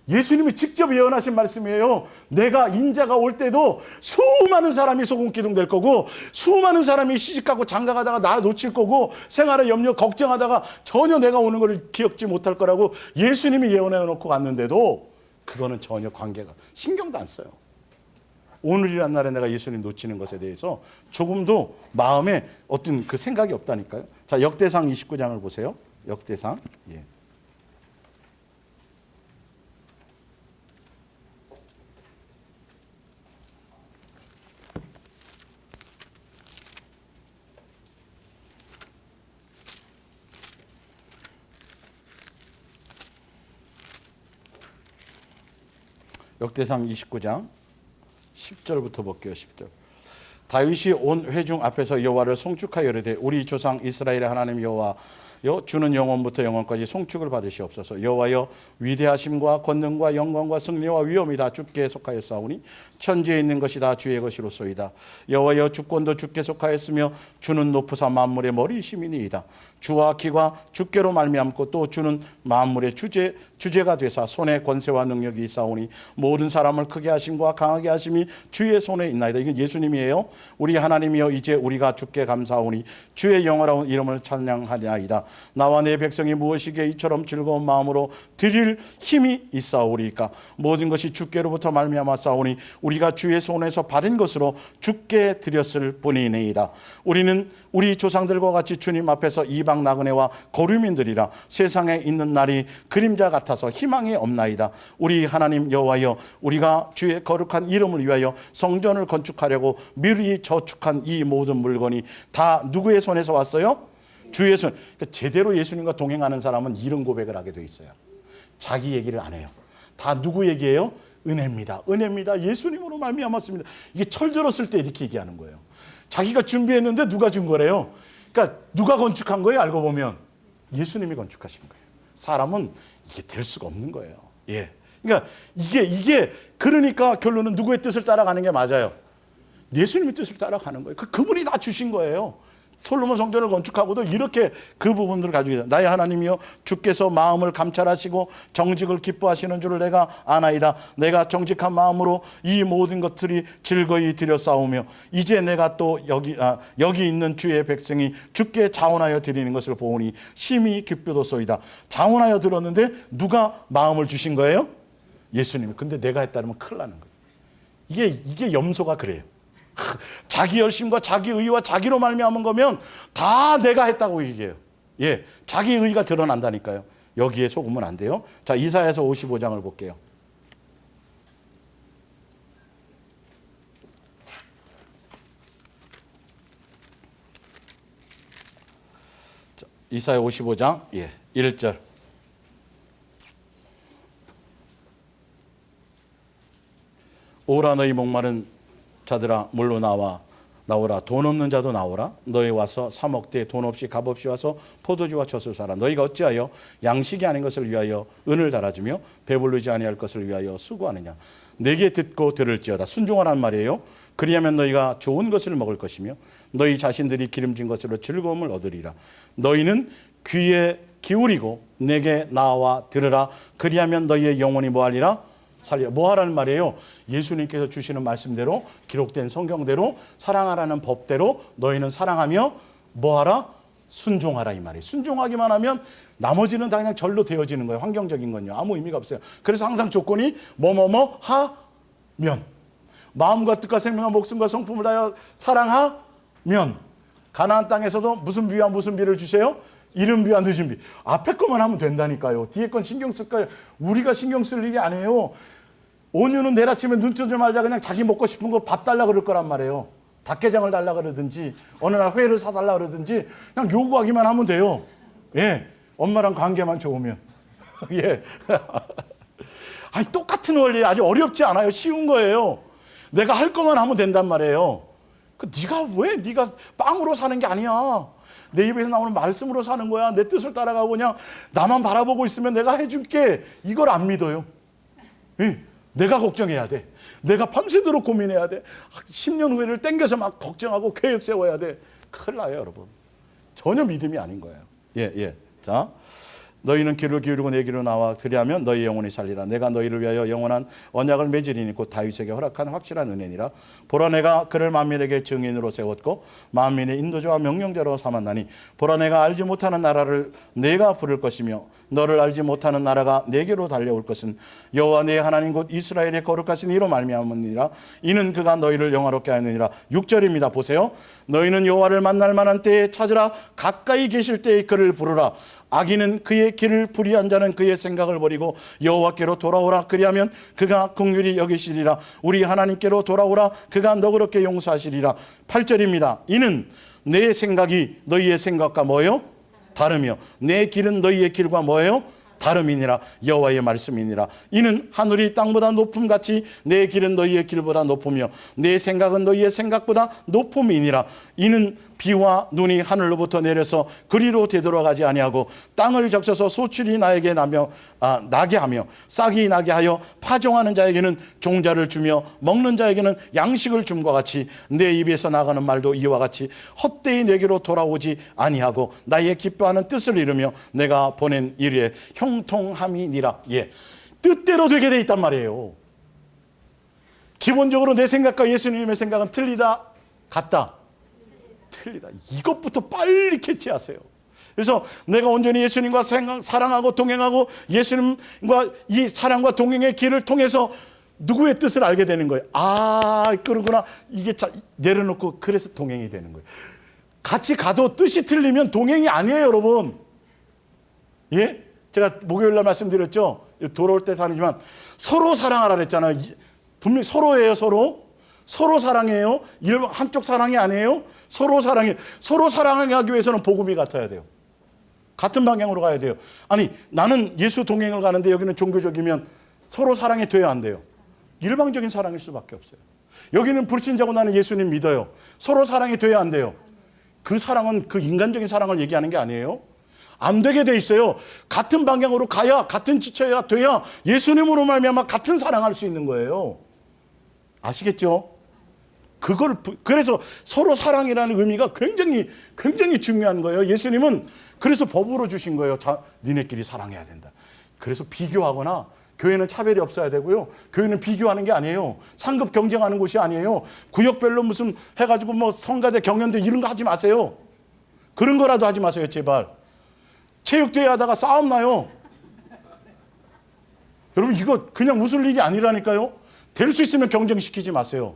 예수님이 직접 예언하신 말씀이에요. 내가 인자가 올 때도 수많은 사람이 소금기둥 될 거고, 수많은 사람이 시집가고 장가가다가 나 놓칠 거고, 생활에 염려 걱정하다가 전혀 내가 오는 걸 기억지 못할 거라고 예수님이 예언해 놓고 갔는데도 그거는 전혀 관계가, 신경도 안 써요. 오늘이란 날에 내가 예수님 놓치는 것에 대해서 조금도 마음에 어떤 그 생각이 없다니까요. 자, 역대상 29장을 보세요. 역대상. 예. 역대상 29장 10절부터 볼게요. 10절. 다윗이 온 회중 앞에서 여호와를 송축하여 이르되 우리 조상 이스라엘의 하나님 여호와여, 주는 영원부터 영원까지 송축을 받으시옵소서. 여호와여, 위대하심과 권능과 영광과 승리와 위엄이 다 주께 속하였사오니 천지에 있는 것이 다 주의 것이로소이다. 여호와여, 주권도 주께 속하였으며 주는 높으사 만물의 머리이심이니이다. 주와 기가 주께로 말미암고 또 주는 만물의 주제가 되사 손에 권세와 능력이 있사오니 모든 사람을 크게 하심과 강하게 하심이 주의 손에 있나이다. 이건 예수님이에요. 우리 하나님이여, 이제 우리가 주께 감사하오니 주의 영화로운 이름을 찬양하리이다. 나와 내 백성이 무엇이기에 이처럼 즐거운 마음으로 드릴 힘이 있사오리까? 모든 것이 주께로부터 말미암아 싸우니 우리가 주의 손에서 받은 것으로 주께 드렸을 뿐이니이다. 우리는 우리 조상들과 같이 주님 앞에서 이방 나그네와 거류민들이라 세상에 있는 날이 그림자 같아서 희망이 없나이다. 우리 하나님 여호와여, 우리가 주의 거룩한 이름을 위하여 성전을 건축하려고 미리 저축한 이 모든 물건이 다 누구의 손에서 왔어요? 주의 손. 그러니까 제대로 예수님과 동행하는 사람은 이런 고백을 하게 돼 있어요. 자기 얘기를 안 해요. 다 누구 얘기예요? 은혜입니다. 은혜입니다. 예수님으로 말미암았습니다. 이게 철들었을 때 이렇게 얘기하는 거예요. 자기가 준비했는데 누가 준 거래요? 그러니까 누가 건축한 거예요? 알고 보면 예수님이 건축하신 거예요. 사람은 이게 될 수가 없는 거예요. 예. 그러니까 이게 그러니까 결론은 누구의 뜻을 따라가는 게 맞아요. 예수님의 뜻을 따라가는 거예요. 그분이 다 주신 거예요. 솔로몬 성전을 건축하고도 이렇게 그 부분들을 가지고 있다. 나의 하나님이여, 주께서 마음을 감찰하시고 정직을 기뻐하시는 줄을 내가 아나이다. 내가 정직한 마음으로 이 모든 것들이 즐거이 드렸사오며 이제 내가 또 여기 있는 주의 백성이 주께 자원하여 드리는 것을 보오니 심히 기쁘도소이다. 자원하여 들었는데 누가 마음을 주신 거예요? 예수님이. 근데 내가 했다면 큰일 나는 거예요. 이게 염소가 그래요. 자기 열심과 자기 의와 자기로 말미암은 거면 다 내가 했다고 얘기해요. 예, 자기 의가 드러난다니까요. 여기에 속으면 안 돼요. 자, 이사야서 55장을 볼게요. 이사야 55장 1절. 오라 너희 목마른 자들아 물로 나오라. 돈 없는 자도 나오라. 너희 와서 사 먹되 돈 없이 값 없이 와서 포도주와 젖을 사라. 너희가 어찌하여 양식이 아닌 것을 위하여 은을 달아주며 배부르지 아니할 것을 위하여 수고하느냐. 내게 듣고 들을지어다. 순종하란 말이에요. 그리하면 너희가 좋은 것을 먹을 것이며 너희 자신들이 기름진 것으로 즐거움을 얻으리라. 너희는 귀에 기울이고 내게 나와 들으라. 그리하면 너희의 영혼이 뭐하리라? 살려. 뭐하라는 말이에요? 예수님께서 주시는 말씀대로 기록된 성경대로 사랑하라는 법대로 너희는 사랑하며 뭐하라? 순종하라 이 말이에요. 순종하기만 하면 나머지는 다 그냥 절로 되어지는 거예요. 환경적인 건요. 아무 의미가 없어요. 그래서 항상 조건이 뭐뭐뭐 하면, 마음과 뜻과 생명과 목숨과 성품을 다하여 사랑하면. 가나안 땅에서도 무슨 비와 무슨 비를 주세요? 이른 비와 늦은 비. 앞에 것만 하면 된다니까요. 뒤에 건 신경 쓸까요? 우리가 신경 쓸 일이 아니에요. 온유는 내일 아침에 눈 뜨지 말자 그냥 자기 먹고 싶은 거 밥 달라 그럴 거란 말이에요. 닭게장을 달라 그러든지 어느 날 회를 사달라 그러든지 그냥 요구하기만 하면 돼요. 예, 엄마랑 관계만 좋으면. 예. 아니 똑같은 원리, 아주 어렵지 않아요. 쉬운 거예요. 내가 할 것만 하면 된단 말이에요. 네가 빵으로 사는 게 아니야. 내 입에서 나오는 말씀으로 사는 거야. 내 뜻을 따라가고 그냥 나만 바라보고 있으면 내가 해줄게. 이걸 안 믿어요. 예. 내가 걱정해야 돼. 내가 밤새도록 고민해야 돼. 10년 후에를 땡겨서 막 걱정하고 계획 세워야 돼. 큰일 나요, 여러분. 전혀 믿음이 아닌 거예요. 예. 자, 너희는 귀를 기울이고 내 귀로 나와 그리하면 너희 영혼이 살리라. 내가 너희를 위하여 영원한 언약을 맺으리니 곧 다윗에게 허락한 확실한 은혜니라. 보라 내가 그를 만민에게 증인으로 세웠고 만민의 인도자와 명령자로 삼았나니 보라 내가 알지 못하는 나라를 내가 부를 것이며 너를 알지 못하는 나라가 내게로 달려올 것은 여호와 내 하나님 곧 이스라엘의 거룩하신 이로 말미암으니라. 이는 그가 너희를 영화롭게 하느니라. 6절입니다. 보세요. 너희는 여호와를 만날 만한 때에 찾으라. 가까이 계실 때에 그를 부르라. 악인은 그의 길을 불의한 자는 그의 생각을 버리고 여호와께로 돌아오라. 그리하면 그가 긍휼히 여기시리라. 우리 하나님께로 돌아오라. 그가 너그럽게 용서하시리라. 8절입니다. 이는 내 생각이 너희의 생각과 뭐예요? 다르며 내 길은 너희의 길과 뭐예요? 다름이니라. 여호와의 말씀이니라. 이는 하늘이 땅보다 높음같이 내 길은 너희의 길보다 높으며 내 생각은 너희의 생각보다 높음이니라. 이는 비와 눈이 하늘로부터 내려서 그리로 되돌아가지 아니하고 땅을 적셔서 소출이 나게 하며 싹이 나게 하여 파종하는 자에게는 종자를 주며 먹는 자에게는 양식을 줌과 같이 내 입에서 나가는 말도 이와 같이 헛되이 내게로 돌아오지 아니하고 나의 기뻐하는 뜻을 이루며 내가 보낸 일에 형통함이니라. 예, 뜻대로 되게 돼 있단 말이에요. 기본적으로 내 생각과 예수님의 생각은 틀리다, 같다, 틀리다. 이것부터 빨리 캐치하세요. 그래서 내가 온전히 예수님과 사랑하고 동행하고 예수님과 이 사랑과 동행의 길을 통해서 누구의 뜻을 알게 되는 거예요. 아, 그러구나. 이게 내려놓고 그래서 동행이 되는 거예요. 같이 가도 뜻이 틀리면 동행이 아니에요, 여러분. 예? 제가 목요일 날 말씀드렸죠. 돌아올 때 다니지만 서로 사랑하라 그랬잖아요. 분명히 서로예요, 서로. 서로 사랑해요. 한쪽 사랑이 아니에요. 서로 사랑해. 서로 사랑하기 위해서는 복음이 같아야 돼요. 같은 방향으로 가야 돼요. 아니, 나는 예수 동행을 가는데 여기는 종교적이면 서로 사랑이 돼야 안 돼요. 일방적인 사랑일 수밖에 없어요. 여기는 불신자고 나는 예수님 믿어요. 서로 사랑이 돼야 안 돼요. 그 사랑은 그 인간적인 사랑을 얘기하는 게 아니에요. 안 되게 돼 있어요. 같은 방향으로 가야, 같은 지쳐야 돼야 예수님으로 말미암아 같은 사랑할 수 있는 거예요. 아시겠죠? 그래서 서로 사랑이라는 의미가 굉장히 중요한 거예요. 예수님은 그래서 법으로 주신 거예요. 니네끼리 사랑해야 된다. 그래서 비교하거나 교회는 차별이 없어야 되고요. 교회는 비교하는 게 아니에요. 상급 경쟁하는 곳이 아니에요. 구역별로 무슨 해가지고 뭐 성가대 경연대 이런 거 하지 마세요. 그런 거라도 하지 마세요, 제발. 체육대회 하다가 싸움 나요. 여러분 이거 그냥 웃을 일이 아니라니까요. 될 수 있으면 경쟁시키지 마세요.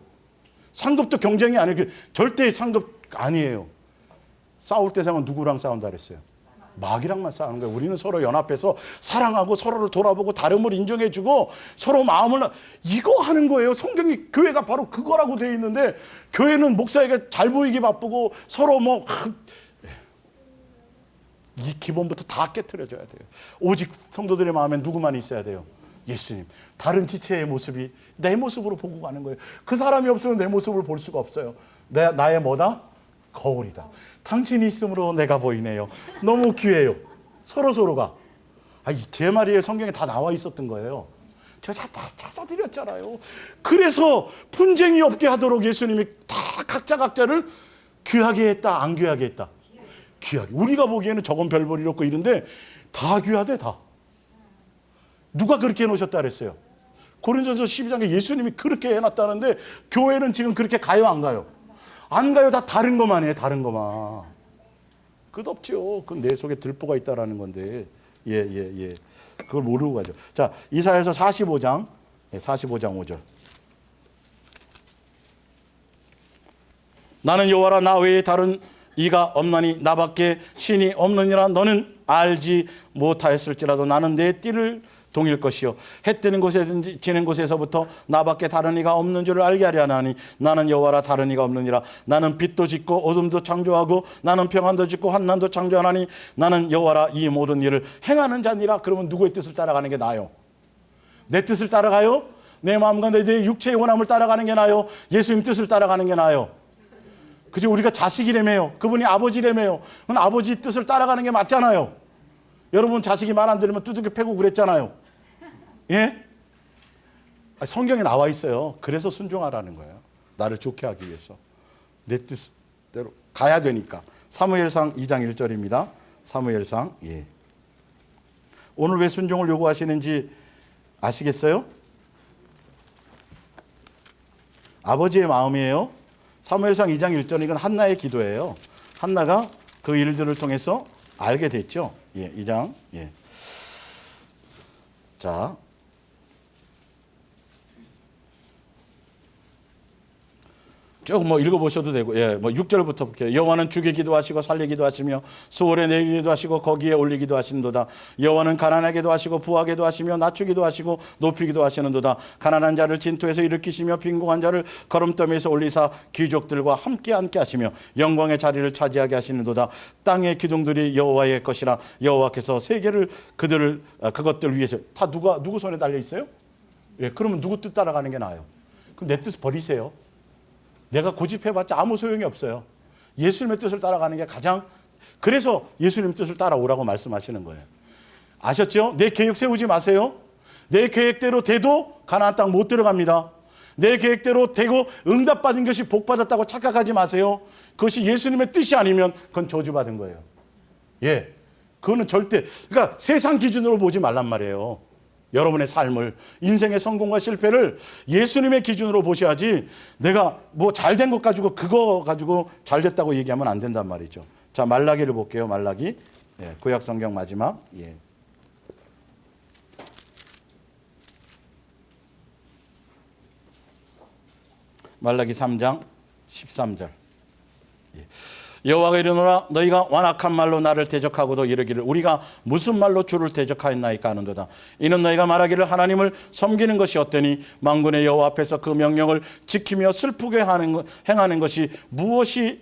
상급도 경쟁이 아니에요. 절대 상급 아니에요. 싸울 때 생각은 누구랑 싸운다 그랬어요? 마귀랑만 싸우는 거예요. 우리는 서로 연합해서 사랑하고 서로를 돌아보고 다름을 인정해주고 서로 마음을 이거 하는 거예요. 성경이 교회가 바로 그거라고 되어 있는데 교회는 목사에게 잘 보이기 바쁘고 서로 이 기본부터 다 깨트려져야 돼요. 오직 성도들의 마음에 누구만 있어야 돼요? 예수님. 다른 지체의 모습이 내 모습으로 보고 가는 거예요. 그 사람이 없으면 내 모습을 볼 수가 없어요. 나의 뭐다? 거울이다. 당신이 있으므로 내가 보이네요. 너무 귀해요. 서로가. 제 말이 성경에 다 나와 있었던 거예요. 제가 다 찾아드렸잖아요. 그래서 분쟁이 없게 하도록 예수님이 다 각자를 귀하게 했다, 안 귀하게 했다? 귀하게. 우리가 보기에는 저건 별 볼일 없고 이런데 다 귀하대, 다. 누가 그렇게 해놓으셨다 그랬어요? 고린도전서 12장에 예수님이 그렇게 해놨다는데 교회는 지금 그렇게 가요, 안 가요? 안 가요. 다 다른 것만 해요, 다른 것만. 끝없죠. 그건 내 속에 들보가 있다라는 건데. 예. 그걸 모르고 가죠. 자, 이사야서 45장 5절. 나는 여호와라, 나 외에 다른 이가 없나니 나밖에 신이 없느니라. 너는 알지 못하였을지라도 나는 내 띠를 동일 것이요 해 뜨는 곳에든지 지는 곳에서부터 나밖에 다른 이가 없는 줄을 알게 하려 하나니 나는 여호와라, 다른 이가 없느니라. 나는 빛도 짓고 어둠도 창조하고 나는 평안도 짓고 환난도 창조하나니 나는 여호와라, 이 모든 일을 행하는 자니라. 그러면 누구의 뜻을 따라가는 게 나아요? 내 뜻을 따라가요? 내 마음과 내 육체의 원함을 따라가는 게 나아요? 예수님 뜻을 따라가는 게 나아요? 그죠? 우리가 자식이라며요. 그분이 아버지라며요. 그건 아버지 뜻을 따라가는 게 맞잖아요. 여러분 자식이 말 안 들으면 두들겨 패고 그랬잖아요. 예? 성경에 나와 있어요. 그래서 순종하라는 거예요. 나를 좋게 하기 위해서. 내 뜻대로 가야 되니까. 사무엘상 2장 1절입니다. 사무엘상. 예. 오늘 왜 순종을 요구하시는지 아시겠어요? 아버지의 마음이에요. 사무엘상 2장 1절, 이건 한나의 기도예요. 한나가 그 일들을 통해서 알게 됐죠. 예, 2장. 예. 자. 쭉 읽어보셔도 되고, 예, 6절부터 볼게요. 여호와는 죽이기도 하시고 살리기도 하시며 수월에 내기도 하시고 거기에 올리기도 하시는도다. 여호와는 가난하게도 하시고 부하게도 하시며 낮추기도 하시고 높이기도 하시는도다. 가난한 자를 진토에서 일으키시며 빈궁한 자를 거름더미에서 올리사 귀족들과 함께 앉게 하시며 영광의 자리를 차지하게 하시는도다. 땅의 기둥들이 여호와의 것이라. 여호와께서 세계를 그것들 위해서. 다 누구 손에 달려 있어요? 예, 그러면 누구 뜻 따라가는 게 나아요? 그럼 내 뜻 버리세요. 내가 고집해봤자 아무 소용이 없어요. 예수님의 뜻을 따라가는 게 가장, 그래서 예수님 뜻을 따라오라고 말씀하시는 거예요. 아셨죠? 내 계획 세우지 마세요. 내 계획대로 돼도 가나안 땅 못 들어갑니다. 내 계획대로 되고 응답받은 것이 복받았다고 착각하지 마세요. 그것이 예수님의 뜻이 아니면 그건 저주받은 거예요. 예, 그거는 절대, 그러니까 세상 기준으로 보지 말란 말이에요. 여러분의 삶을, 인생의 성공과 실패를 예수님의 기준으로 보셔야지, 내가 잘된 것 가지고 그거 가지고 잘됐다고 얘기하면 안 된단 말이죠. 자, 말라기를 볼게요. 말라기. 예, 구약 성경 마지막. 예. 말라기 3장 13절. 예. 여호와가 이르노라, 너희가 완악한 말로 나를 대적하고도 이르기를 우리가 무슨 말로 주를 대적하였나이까 하는도다. 이는 너희가 말하기를 하나님을 섬기는 것이 어떠니 만군의 여호와 앞에서 그 명령을 지키며 슬프게 행하는 것이 무엇이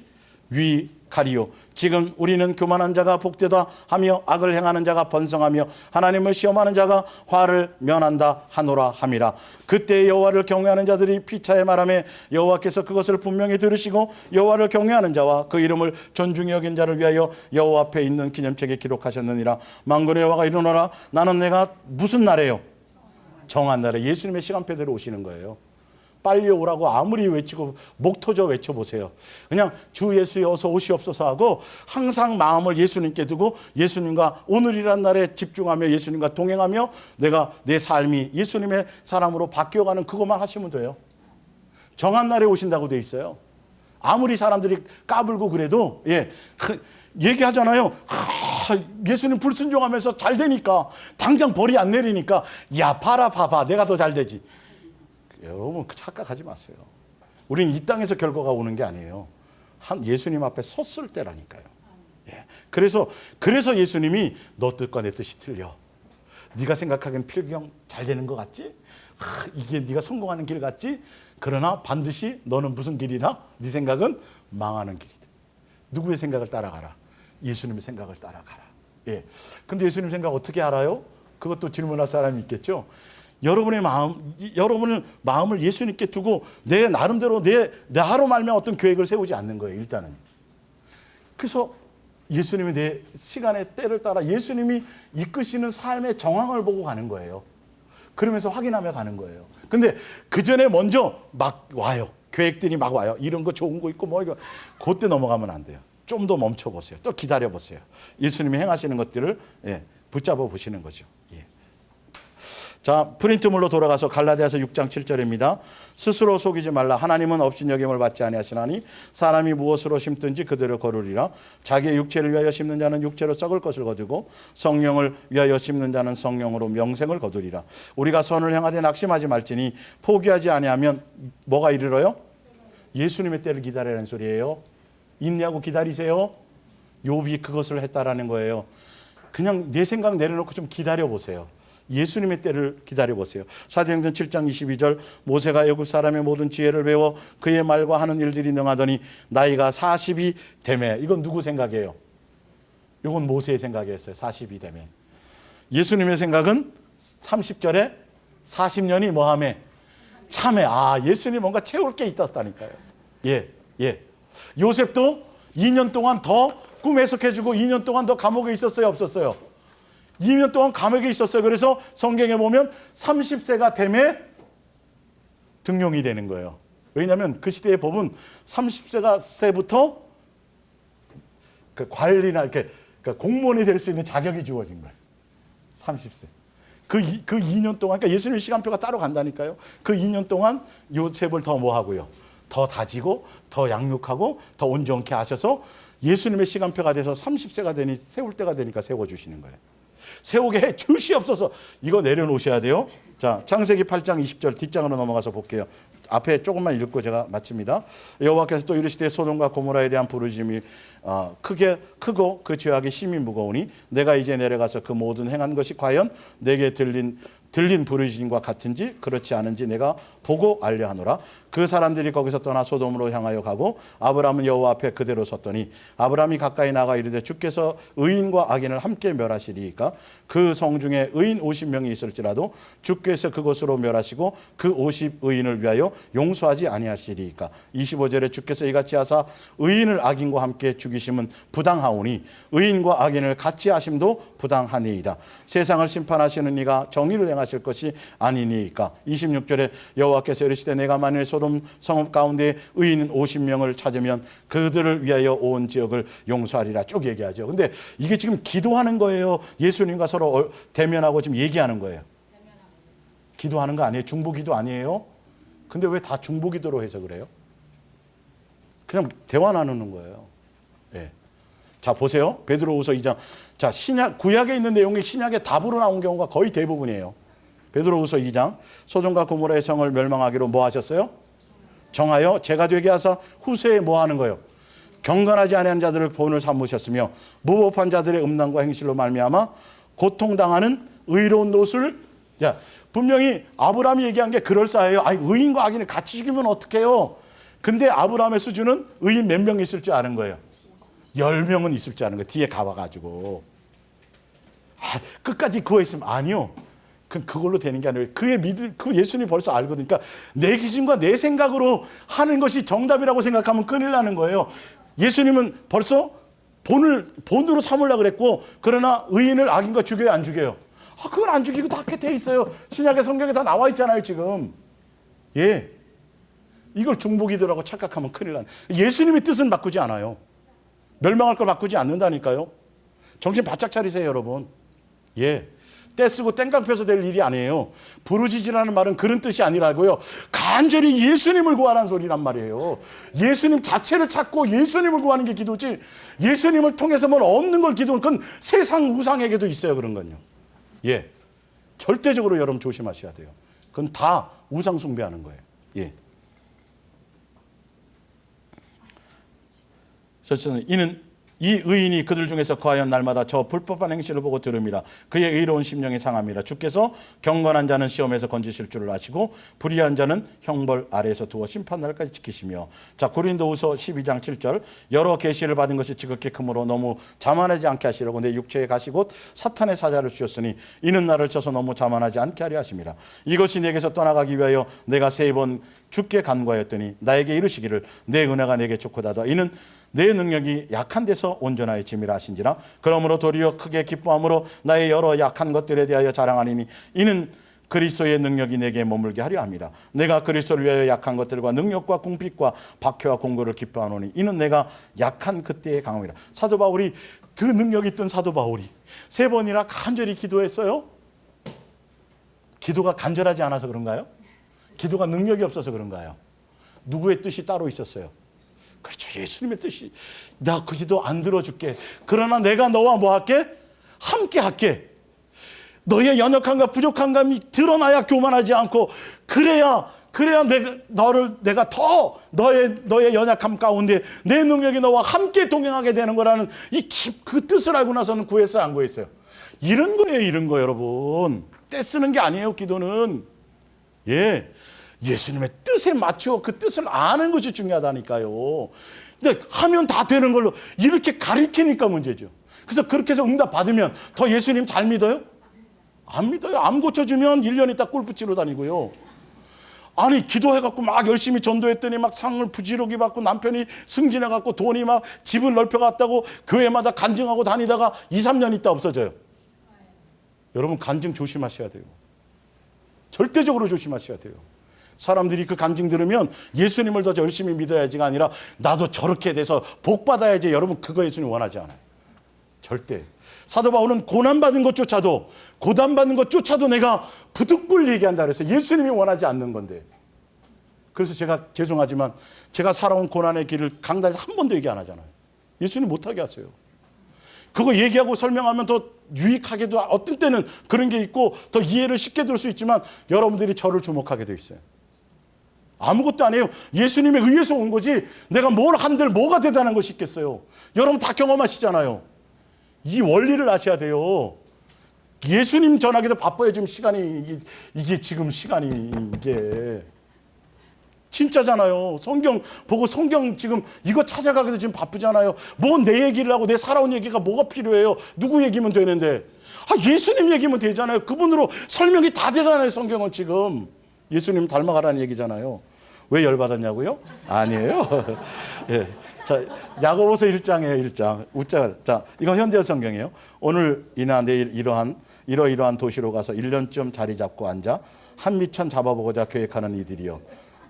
위가리요. 지금 우리는 교만한 자가 복되다 하며 악을 행하는 자가 번성하며 하나님을 시험하는 자가 화를 면한다 하노라 함이라. 그때 여호와를 경외하는 자들이 피차에 말하며 여호와께서 그것을 분명히 들으시고 여호와를 경외하는 자와 그 이름을 존중히 여긴 자를 위하여 여호와 앞에 있는 기념책에 기록하셨느니라. 만군의 여호와가 이르노라, 나는 내가 무슨 날에요? 정한 날에. 예수님의 시간표대로 오시는 거예요. 빨리 오라고 아무리 외치고 목 터져 외쳐보세요. 그냥 주 예수여 어서 오시옵소서 하고 항상 마음을 예수님께 두고 예수님과 오늘이란 날에 집중하며 예수님과 동행하며 내가 내 삶이 예수님의 사람으로 바뀌어가는 그것만 하시면 돼요. 정한 날에 오신다고 돼 있어요. 아무리 사람들이 까불고 그래도 얘기하잖아요. 예수님 불순종하면서 잘 되니까 당장 벌이 안 내리니까 야 봐봐 내가 더 잘 되지. 여러분 착각하지 마세요. 우리는 이 땅에서 결과가 오는 게 아니에요. 예수님 앞에 섰을 때라니까요. 예. 그래서 예수님이 너 뜻과 내 뜻이 틀려. 네가 생각하기엔 필경 잘 되는 것 같지? 이게 네가 성공하는 길 같지? 그러나 반드시 너는 무슨 길이다? 네 생각은 망하는 길이다. 누구의 생각을 따라가라? 예수님의 생각을 따라가라. 예. 근데 예수님 생각 어떻게 알아요? 그것도 질문할 사람이 있겠죠. 여러분의 마음을 예수님께 두고 내 나름대로 나로 말미암아 어떤 계획을 세우지 않는 거예요. 일단은. 그래서 예수님이 내 시간의 때를 따라 예수님이 이끄시는 삶의 정황을 보고 가는 거예요. 그러면서 확인하며 가는 거예요. 근데 그 전에 먼저 막 와요. 계획들이 막 와요. 이런 거 좋은 거 있고 뭐 이거. 그때 넘어가면 안 돼요. 좀 더 멈춰 보세요. 또 기다려 보세요. 예수님이 행하시는 것들을 붙잡아 보시는 거죠. 예. 자, 프린트물로 돌아가서 갈라디아서 6장 7절입니다. 스스로 속이지 말라. 하나님은 업신여김을 받지 아니하시나니 사람이 무엇으로 심든지 그대로 거두리라. 자기의 육체를 위하여 심는 자는 육체로 썩을 것을 거두고 성령을 위하여 심는 자는 성령으로 영생을 거두리라. 우리가 선을 행하되 낙심하지 말지니 포기하지 아니하면 뭐가 이르러요? 예수님의 때를 기다리라는 소리예요. 있냐고 기다리세요. 욥이 그것을 했다라는 거예요. 그냥 내 생각 내려놓고 좀 기다려 보세요. 예수님의 때를 기다려보세요. 사도행전 7장 22절 모세가 애굽 사람의 모든 지혜를 배워 그의 말과 하는 일들이 능하더니 나이가 40이 되매. 이건 누구 생각이에요? 이건 모세의 생각이었어요. 40이 되매. 예수님의 생각은 30절에 40년이 뭐하매? 참에. 예수님이 뭔가 채울 게 있었다니까요. 예. 요셉도 2년 동안 더 꿈 해석해주고 2년 동안 더 감옥에 있었어요? 없었어요? 2년 동안 감옥에 있었어요. 그래서 성경에 보면 30세가 되매 등용이 되는 거예요. 왜냐하면 그 시대의 법은 30세부터 그 관리나 이렇게 공무원이 될 수 있는 자격이 주어진 거예요. 30세. 그 2년 동안, 그러니까 예수님 시간표가 따로 간다니까요. 그 2년 동안 요셉을 더 뭐 하고요? 더 다지고, 더 양육하고, 더 온전케 하셔서 예수님의 시간표가 돼서 30세가 되니 세울 때가 되니까 세워주시는 거예요. 세우게 해 주시옵소서. 이거 내려놓으셔야 돼요. 자, 창세기 8장 20절 뒷장으로 넘어가서 볼게요. 앞에 조금만 읽고 제가 마칩니다. 여호와께서 또 이르시되 소돔과 고모라에 대한 부르짖음이 크고 그 죄악이 심히 무거우니 내가 이제 내려가서 그 모든 행한 것이 과연 내게 들린 부르짖음과 같은지 그렇지 않은지 내가 보고 알려 하노라. 그 사람들이 거기서 떠나 소돔으로 향하여 가고 아브라함은 여호와 앞에 그대로 섰더니 아브라함이 가까이 나가 이르되 주께서 의인과 악인을 함께 멸하시리이까 그 성 중에 의인 50명이 있을지라도 주께서 그곳으로 멸하시고 그 50의인을 위하여 용서하지 아니하시리이까. 25절에 주께서 이같이 하사 의인을 악인과 함께 죽이심은 부당하오니 의인과 악인을 같이 하심도 부당하니이다. 세상을 심판하시는 이가 정의를 행하실 것이 아니니이까. 26절에 여호와께서 이르시되 내가 만일 소돔 성읍 가운데 의인 50명을 찾으면 그들을 위하여 온 지역을 용서하리라. 쭉 얘기하죠. 근데 이게 지금 기도하는 거예요? 예수님과 서로 대면하고 지금 얘기하는 거예요? 기도하는 거 아니에요? 중보기도 아니에요? 근데 왜 다 중보기도로 해서 그래요? 그냥 대화 나누는 거예요. 네. 자, 보세요. 베드로후서 2장. 자, 구약에 있는 내용이 신약에 답으로 나온 경우가 거의 대부분이에요. 베드로후서 2장. 소돔과 고모라의 성을 멸망하기로 뭐 하셨어요? 정하여 제가 되게 하사 후세에 뭐 하는 거예요? 경건하지 아니한 자들을 본을 삼으셨으며 무법한 자들의 음란과 행실로 말미암아 고통당하는 의로운 롯을. 야, 분명히 아브라함이 얘기한 게 그럴싸해요. 의인과 악인을 같이 죽이면 어떡해요? 근데 아브라함의 수준은 의인 몇 명 있을 줄 아는 거예요? 10명은 있을 줄 아는 거예요. 뒤에 가봐가지고. 끝까지 그거 있으면 아니요. 그걸로 되는 게 아니에요. 그 예수님이 벌써 알거든요. 그러니까 내 기준과 내 생각으로 하는 것이 정답이라고 생각하면 큰일 나는 거예요. 예수님은 벌써 본으로 삼으려고 그랬고, 그러나 의인을 악인과 죽여요, 안 죽여요? 그걸 안 죽이고 다 이렇게 돼 있어요. 신약의 성경에 다 나와 있잖아요, 지금. 예. 이걸 중보기도라고 착각하면 큰일 나는. 예수님의 뜻은 바꾸지 않아요. 멸망할 걸 바꾸지 않는다니까요. 정신 바짝 차리세요, 여러분. 예. 떼쓰고 땡깡 펴서 될 일이 아니에요. 부르짖으라는 말은 그런 뜻이 아니라고요. 간절히 예수님을 구하라는 소리란 말이에요. 예수님 자체를 찾고 예수님을 구하는 게 기도지, 예수님을 통해서 뭘 얻는 걸 기도는 그건 세상 우상에게도 있어요, 그런 건요. 예. 절대적으로 여러분 조심하셔야 돼요. 그건 다 우상 숭배하는 거예요. 예. 그래서 이는 이 의인이 그들 중에서 거하여 날마다 저 불법한 행실을 보고 들음이라. 그의 의로운 심령이 상함이라. 주께서 경건한 자는 시험에서 건지실 줄을 아시고 불의한 자는 형벌 아래에서 두어 심판날까지 지키시며. 자, 고린도후서 12장 7절. 여러 계시를 받은 것이 지극히 크므로 너무 자만하지 않게 하시려고 내 육체에 가시 곧 사탄의 사자를 주셨으니 이는 나를 쳐서 너무 자만하지 않게 하려 하심이라. 이것이 내게서 떠나가기 위하여 내가 3번 주께 간구하였더니 나에게 이르시기를 내 은혜가 내게 좋고다다. 이는 내 능력이 약한 데서 온전하여 짐이라 하신지라. 그러므로 도리어 크게 기뻐함으로 나의 여러 약한 것들에 대하여 자랑하리니 이는 그리스도의 능력이 내게 머물게 하려 함이라. 내가 그리스도를 위하여 약한 것들과 능력과 궁핍과 박해와 공고를 기뻐하노니 이는 내가 약한 그때의 강함이라. 사도 바울이, 그 능력이 있던 사도 바울이 3번이나 간절히 기도했어요. 기도가 간절하지 않아서 그런가요? 기도가 능력이 없어서 그런가요? 누구의 뜻이 따로 있었어요? 그렇죠. 예수님의 뜻이. 나 그 기도 안 들어줄게. 그러나 내가 너와 뭐 할게? 함께 할게. 너의 연약함과 부족함이 드러나야 교만하지 않고, 그래야 내가 더 너의 연약함 가운데 내 능력이 너와 함께 동행하게 되는 거라는 그 뜻을 알고 나서는 구했어요, 안 구했어요? 이런 거예요, 이런 거 여러분. 떼쓰는 게 아니에요, 기도는. 예. 예수님의 뜻에 맞추어 그 뜻을 아는 것이 중요하다니까요. 근데 하면 다 되는 걸로 이렇게 가리키니까 문제죠. 그래서 그렇게 해서 응답 받으면 더 예수님 잘 믿어요? 안 믿어요. 암 고쳐주면 1년 있다 골프 치러 다니고요. 아니, 기도해갖고 막 열심히 전도했더니 막 상을 부지런히 받고 남편이 승진해갖고 돈이 막 집을 넓혀갔다고 교회마다 간증하고 다니다가 2, 3년 있다 없어져요. 여러분, 간증 조심하셔야 돼요. 절대적으로 조심하셔야 돼요. 사람들이 그 간증 들으면 예수님을 더 열심히 믿어야지가 아니라 나도 저렇게 돼서 복 받아야지. 여러분, 그거 예수님 원하지 않아요. 절대. 사도 바울은 고난받은 것조차도, 고난받는 것조차도 내가 부득불 얘기한다 그래서 예수님이 원하지 않는 건데. 그래서 제가 죄송하지만 제가 살아온 고난의 길을 강단에서 한 번도 얘기 안 하잖아요. 예수님 못하게 하세요. 그거 얘기하고 설명하면 더 유익하게도 어떤 때는 그런 게 있고 더 이해를 쉽게 들 수 있지만 여러분들이 저를 주목하게 돼 있어요. 아무것도 아니에요. 예수님에 의해서 온 거지 내가 뭘 한들 뭐가 대단한 것이 있겠어요. 여러분 다 경험하시잖아요. 이 원리를 아셔야 돼요. 예수님 전하기도 바빠요. 지금 시간이 이게 지금 시간이 이게 진짜잖아요. 성경 보고 성경 지금 이거 찾아가기도 지금 바쁘잖아요. 뭐 내 얘기를 하고 내 살아온 얘기가 뭐가 필요해요. 누구 얘기면 되는데. 예수님 얘기면 되잖아요. 그분으로 설명이 다 되잖아요. 성경은 지금. 예수님 닮아가라는 얘기잖아요. 왜 열받았냐고요? 아니에요. 예. 자, 야고보서 1장이에요, 1장. 웃자. 자, 이건 현대어 성경이에요. 오늘이나 내일 이러이러한 도시로 가서 1년쯤 자리 잡고 앉아 한미천 잡아보고자 계획하는 이들이요.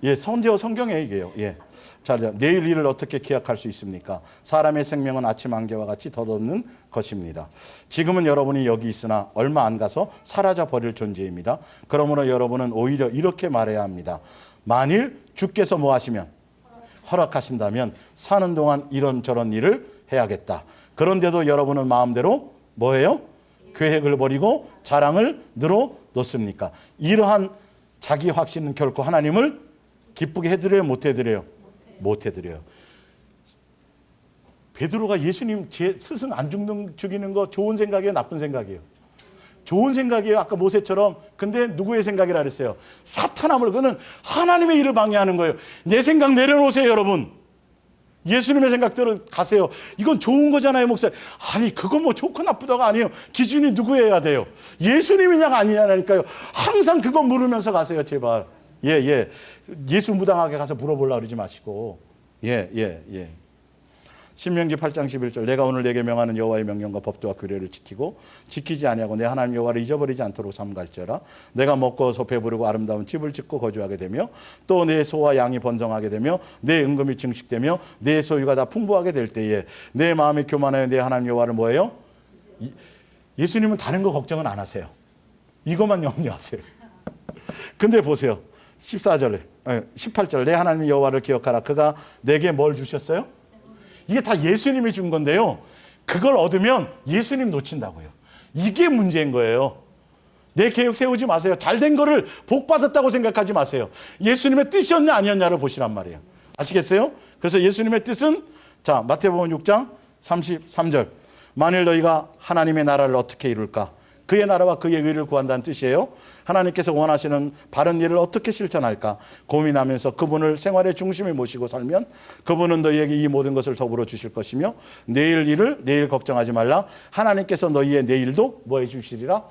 예, 현대어 성경이에요, 이게요. 예. 자, 내일 일을 어떻게 기약할 수 있습니까? 사람의 생명은 아침 안개와 같이 덧없는 것입니다. 지금은 여러분이 여기 있으나 얼마 안 가서 사라져 버릴 존재입니다. 그러므로 여러분은 오히려 이렇게 말해야 합니다. 만일 주께서 뭐 하시면 허락하신다면 사는 동안 이런저런 일을 해야겠다. 그런데도 여러분은 마음대로 뭐예요? 계획을 버리고 자랑을 늘어놓습니까? 이러한 자기 확신은 결코 하나님을 기쁘게 해드려요? 못 해드려요? 못 해드려요. 베드로가 예수님 제 스승 안 죽이는 거 좋은 생각이에요? 나쁜 생각이에요? 좋은 생각이에요. 아까 모세처럼. 근데 누구의 생각이라 그랬어요? 사탄함을. 그는 하나님의 일을 방해하는 거예요. 내 생각 내려놓으세요, 여러분. 예수님의 생각대로 가세요. 이건 좋은 거잖아요, 목사님. 아니, 그건 뭐 좋고 나쁘다가 아니에요. 기준이 누구여야 돼요? 예수님이냐가 아니냐니까요. 항상 그거 물으면서 가세요, 제발. 예. 예수 무당하게 가서 물어보려고 그러지 마시고. 예. 신명기 8장 11절 내가 오늘 내게 명하는 여호와의 명령과 법도와 규례를 지키지 아니하고 내 하나님 여호와를 잊어버리지 않도록 삼갈지어라. 내가 먹고서 배부르고 아름다운 집을 짓고 거주하게 되며 또 내 소와 양이 번성하게 되며 내 은금이 증식되며 내 소유가 다 풍부하게 될 때에 내 마음이 교만하여 내 하나님 여호와를 뭐예요? 예수님은 다른 거 걱정은 안 하세요. 이것만 염려하세요. 근데 보세요. 18절 내 하나님 여호와를 기억하라. 그가 내게 뭘 주셨어요? 이게 다 예수님이 준 건데요. 그걸 얻으면 예수님 놓친다고요. 이게 문제인 거예요. 내 계획 세우지 마세요. 잘된 거를 복 받았다고 생각하지 마세요. 예수님의 뜻이었냐 아니었냐를 보시란 말이에요. 아시겠어요? 그래서 예수님의 뜻은 자 마태복음 6장 33절. 만일 너희가 하나님의 나라를 어떻게 이룰까? 그의 나라와 그의 의를 구한다는 뜻이에요. 하나님께서 원하시는 바른 일을 어떻게 실천할까 고민하면서 그분을 생활의 중심에 모시고 살면 그분은 너희에게 이 모든 것을 더불어 주실 것이며 내일 일을 내일 걱정하지 말라. 하나님께서 너희의 내일도 뭐 해주시리라?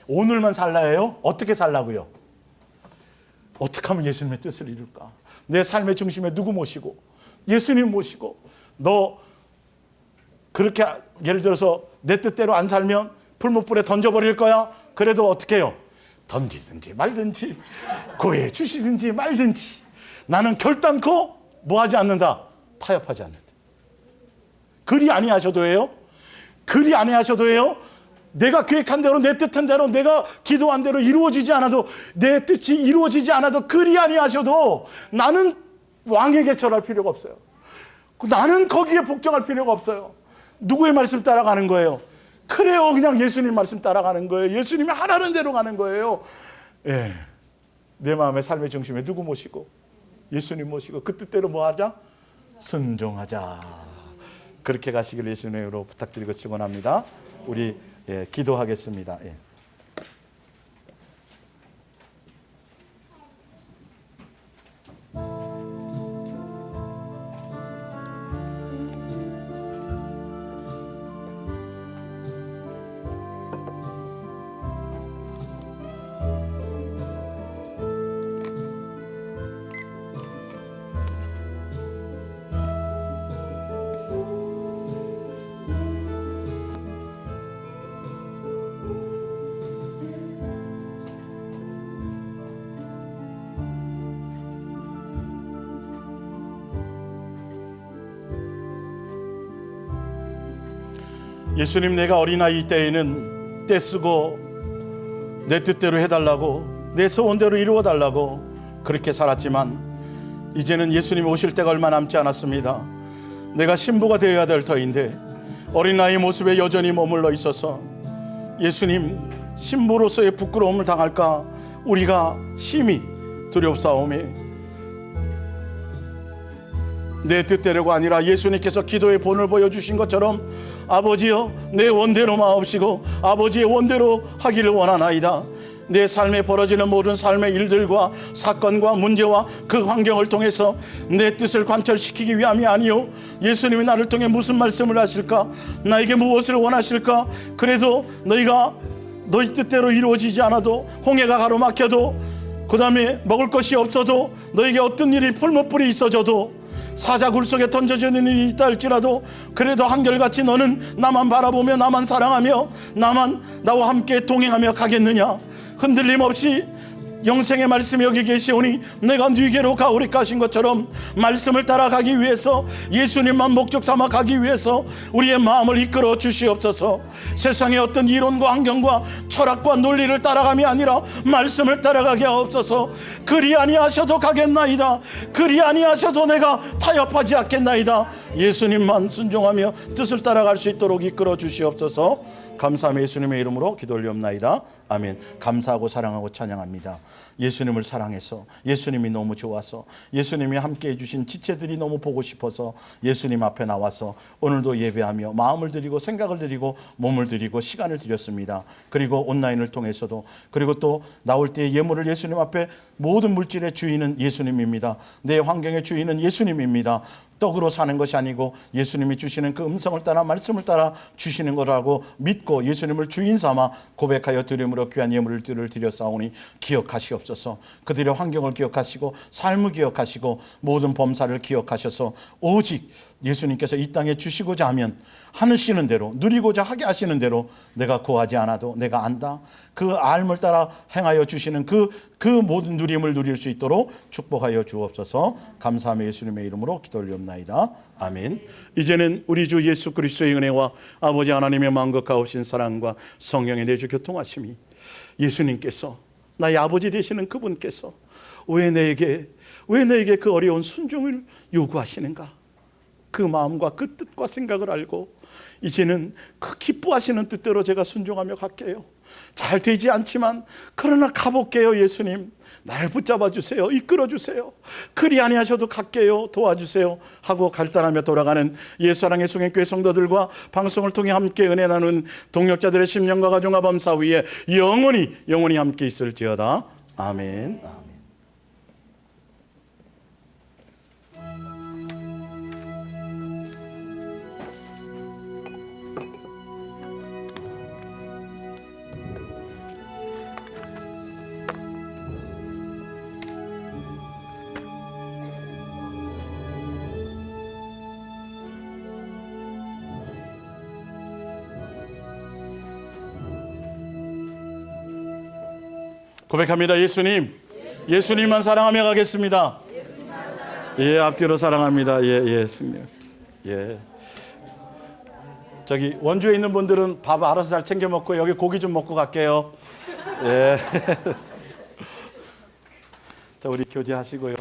오늘만 살라 해요. 어떻게 살라고요? 어떻게 하면 예수님의 뜻을 이룰까? 내 삶의 중심에 누구 모시고? 예수님 모시고. 너 그렇게 예를 들어서 내 뜻대로 안 살면 풀무불에 던져버릴 거야? 그래도 어떻게 해요? 던지든지 말든지 구해 주시든지 말든지 나는 결단코 뭐하지 않는다? 타협하지 않는다. 그리 아니하셔도 해요? 그리 아니하셔도 해요? 내가 계획한 대로 내 뜻한 대로 내가 기도한 대로 이루어지지 않아도 내 뜻이 이루어지지 않아도 그리 아니하셔도 나는 왕에게 절할 필요가 없어요. 나는 거기에 복종할 필요가 없어요. 누구의 말씀 따라가는 거예요? 그래요. 그냥 예수님 말씀 따라가는 거예요. 예수님이 하라는 대로 가는 거예요. 예. 내 마음의 삶의 중심에 누구 모시고? 예수님 모시고 그 뜻대로 뭐 하자? 순종하자. 그렇게 가시길 예수님의 이름으로 부탁드리고 축원합니다. 우리 기도하겠습니다. 예. 예수님, 내가 어린아이 때에는 떼쓰고 내 뜻대로 해달라고 내 소원대로 이루어달라고 그렇게 살았지만 이제는 예수님 오실 때가 얼마 남지 않았습니다. 내가 신부가 되어야 될 터인데 어린아이 모습에 여전히 머물러 있어서 예수님 신부로서의 부끄러움을 당할까 우리가 심히 두렵사오매 내 뜻대로가 아니라 예수님께서 기도의 본을 보여주신 것처럼 아버지여 내 원대로 마옵시고 아버지의 원대로 하기를 원하나이다. 내 삶에 벌어지는 모든 삶의 일들과 사건과 문제와 그 환경을 통해서 내 뜻을 관철시키기 위함이 아니요 예수님이 나를 통해 무슨 말씀을 하실까 나에게 무엇을 원하실까 그래도 너희가 너희 뜻대로 이루어지지 않아도 홍해가 가로막혀도 그 다음에 먹을 것이 없어도 너에게 어떤 일이 풀무불이 있어져도 사자굴 속에 던져지는 일이 있다 할지라도 그래도 한결같이 너는 나만 바라보며 나만 사랑하며 나만 나와 함께 동행하며 가겠느냐. 흔들림 없이 영생의 말씀이 여기 계시오니 내가 네게로 가오리까 하신 것처럼 말씀을 따라가기 위해서 예수님만 목적 삼아 가기 위해서 우리의 마음을 이끌어 주시옵소서. 세상의 어떤 이론과 환경과 철학과 논리를 따라감이 아니라 말씀을 따라가게 하옵소서. 그리 아니하셔도 가겠나이다. 그리 아니하셔도 내가 타협하지 않겠나이다. 예수님만 순종하며 뜻을 따라갈 수 있도록 이끌어 주시옵소서. 감사하며 예수님의 이름으로 기도 올리옵나이다. 아멘. 감사하고 사랑하고 찬양합니다. 예수님을 사랑해서 예수님이 너무 좋아서 예수님이 함께 해주신 지체들이 너무 보고 싶어서 예수님 앞에 나와서 오늘도 예배하며 마음을 드리고 생각을 드리고 몸을 드리고 시간을 드렸습니다. 그리고 온라인을 통해서도 그리고 또 나올 때 예물을 예수님 앞에 모든 물질의 주인은 예수님입니다. 내 환경의 주인은 예수님입니다. 떡으로 사는 것이 아니고 예수님이 주시는 그 음성을 따라 말씀을 따라 주시는 거라고 믿고 예수님을 주인 삼아 고백하여 드림으로 귀한 예물을 드렸사오니 기억하시옵소서. 그들의 환경을 기억하시고 삶을 기억하시고 모든 범사를 기억하셔서 오직 예수님께서 이 땅에 주시고자 하면 하시는 대로 누리고자 하게 하시는 대로 내가 구하지 않아도 내가 안다. 그 알을 따라 행하여 주시는 그 모든 누림을 누릴 수 있도록 축복하여 주옵소서. 감사하며 예수님의 이름으로 기도 올리옵나이다. 아멘. 이제는 우리 주 예수 그리스도의 은혜와 아버지 하나님의 마음과 가오신 사랑과 성령의 내주 교통하심이 예수님께서 나의 아버지 되시는 그분께서 왜 내게 그 어려운 순종을 요구하시는가 그 마음과 그 뜻과 생각을 알고 이제는 그 기뻐하시는 뜻대로 제가 순종하며 갈게요. 잘 되지 않지만 그러나 가볼게요. 예수님 날 붙잡아 주세요. 이끌어 주세요. 그리 아니하셔도 갈게요. 도와주세요 하고 갈단하며 돌아가는 예수사랑의 송행교회 성도들과 방송을 통해 함께 은혜 나눈 동역자들의 심령과 가정과 범사 위에 영원히 함께 있을지어다. 아멘. 아멘. 고백합니다. 예수님만 사랑하며 가겠습니다. 예, 앞뒤로 사랑합니다. 예, 승리했습니다. 예. 저기 원주에 있는 분들은 밥 알아서 잘 챙겨 먹고 여기 고기 좀 먹고 갈게요. 예. 자, 우리 교제하시고요.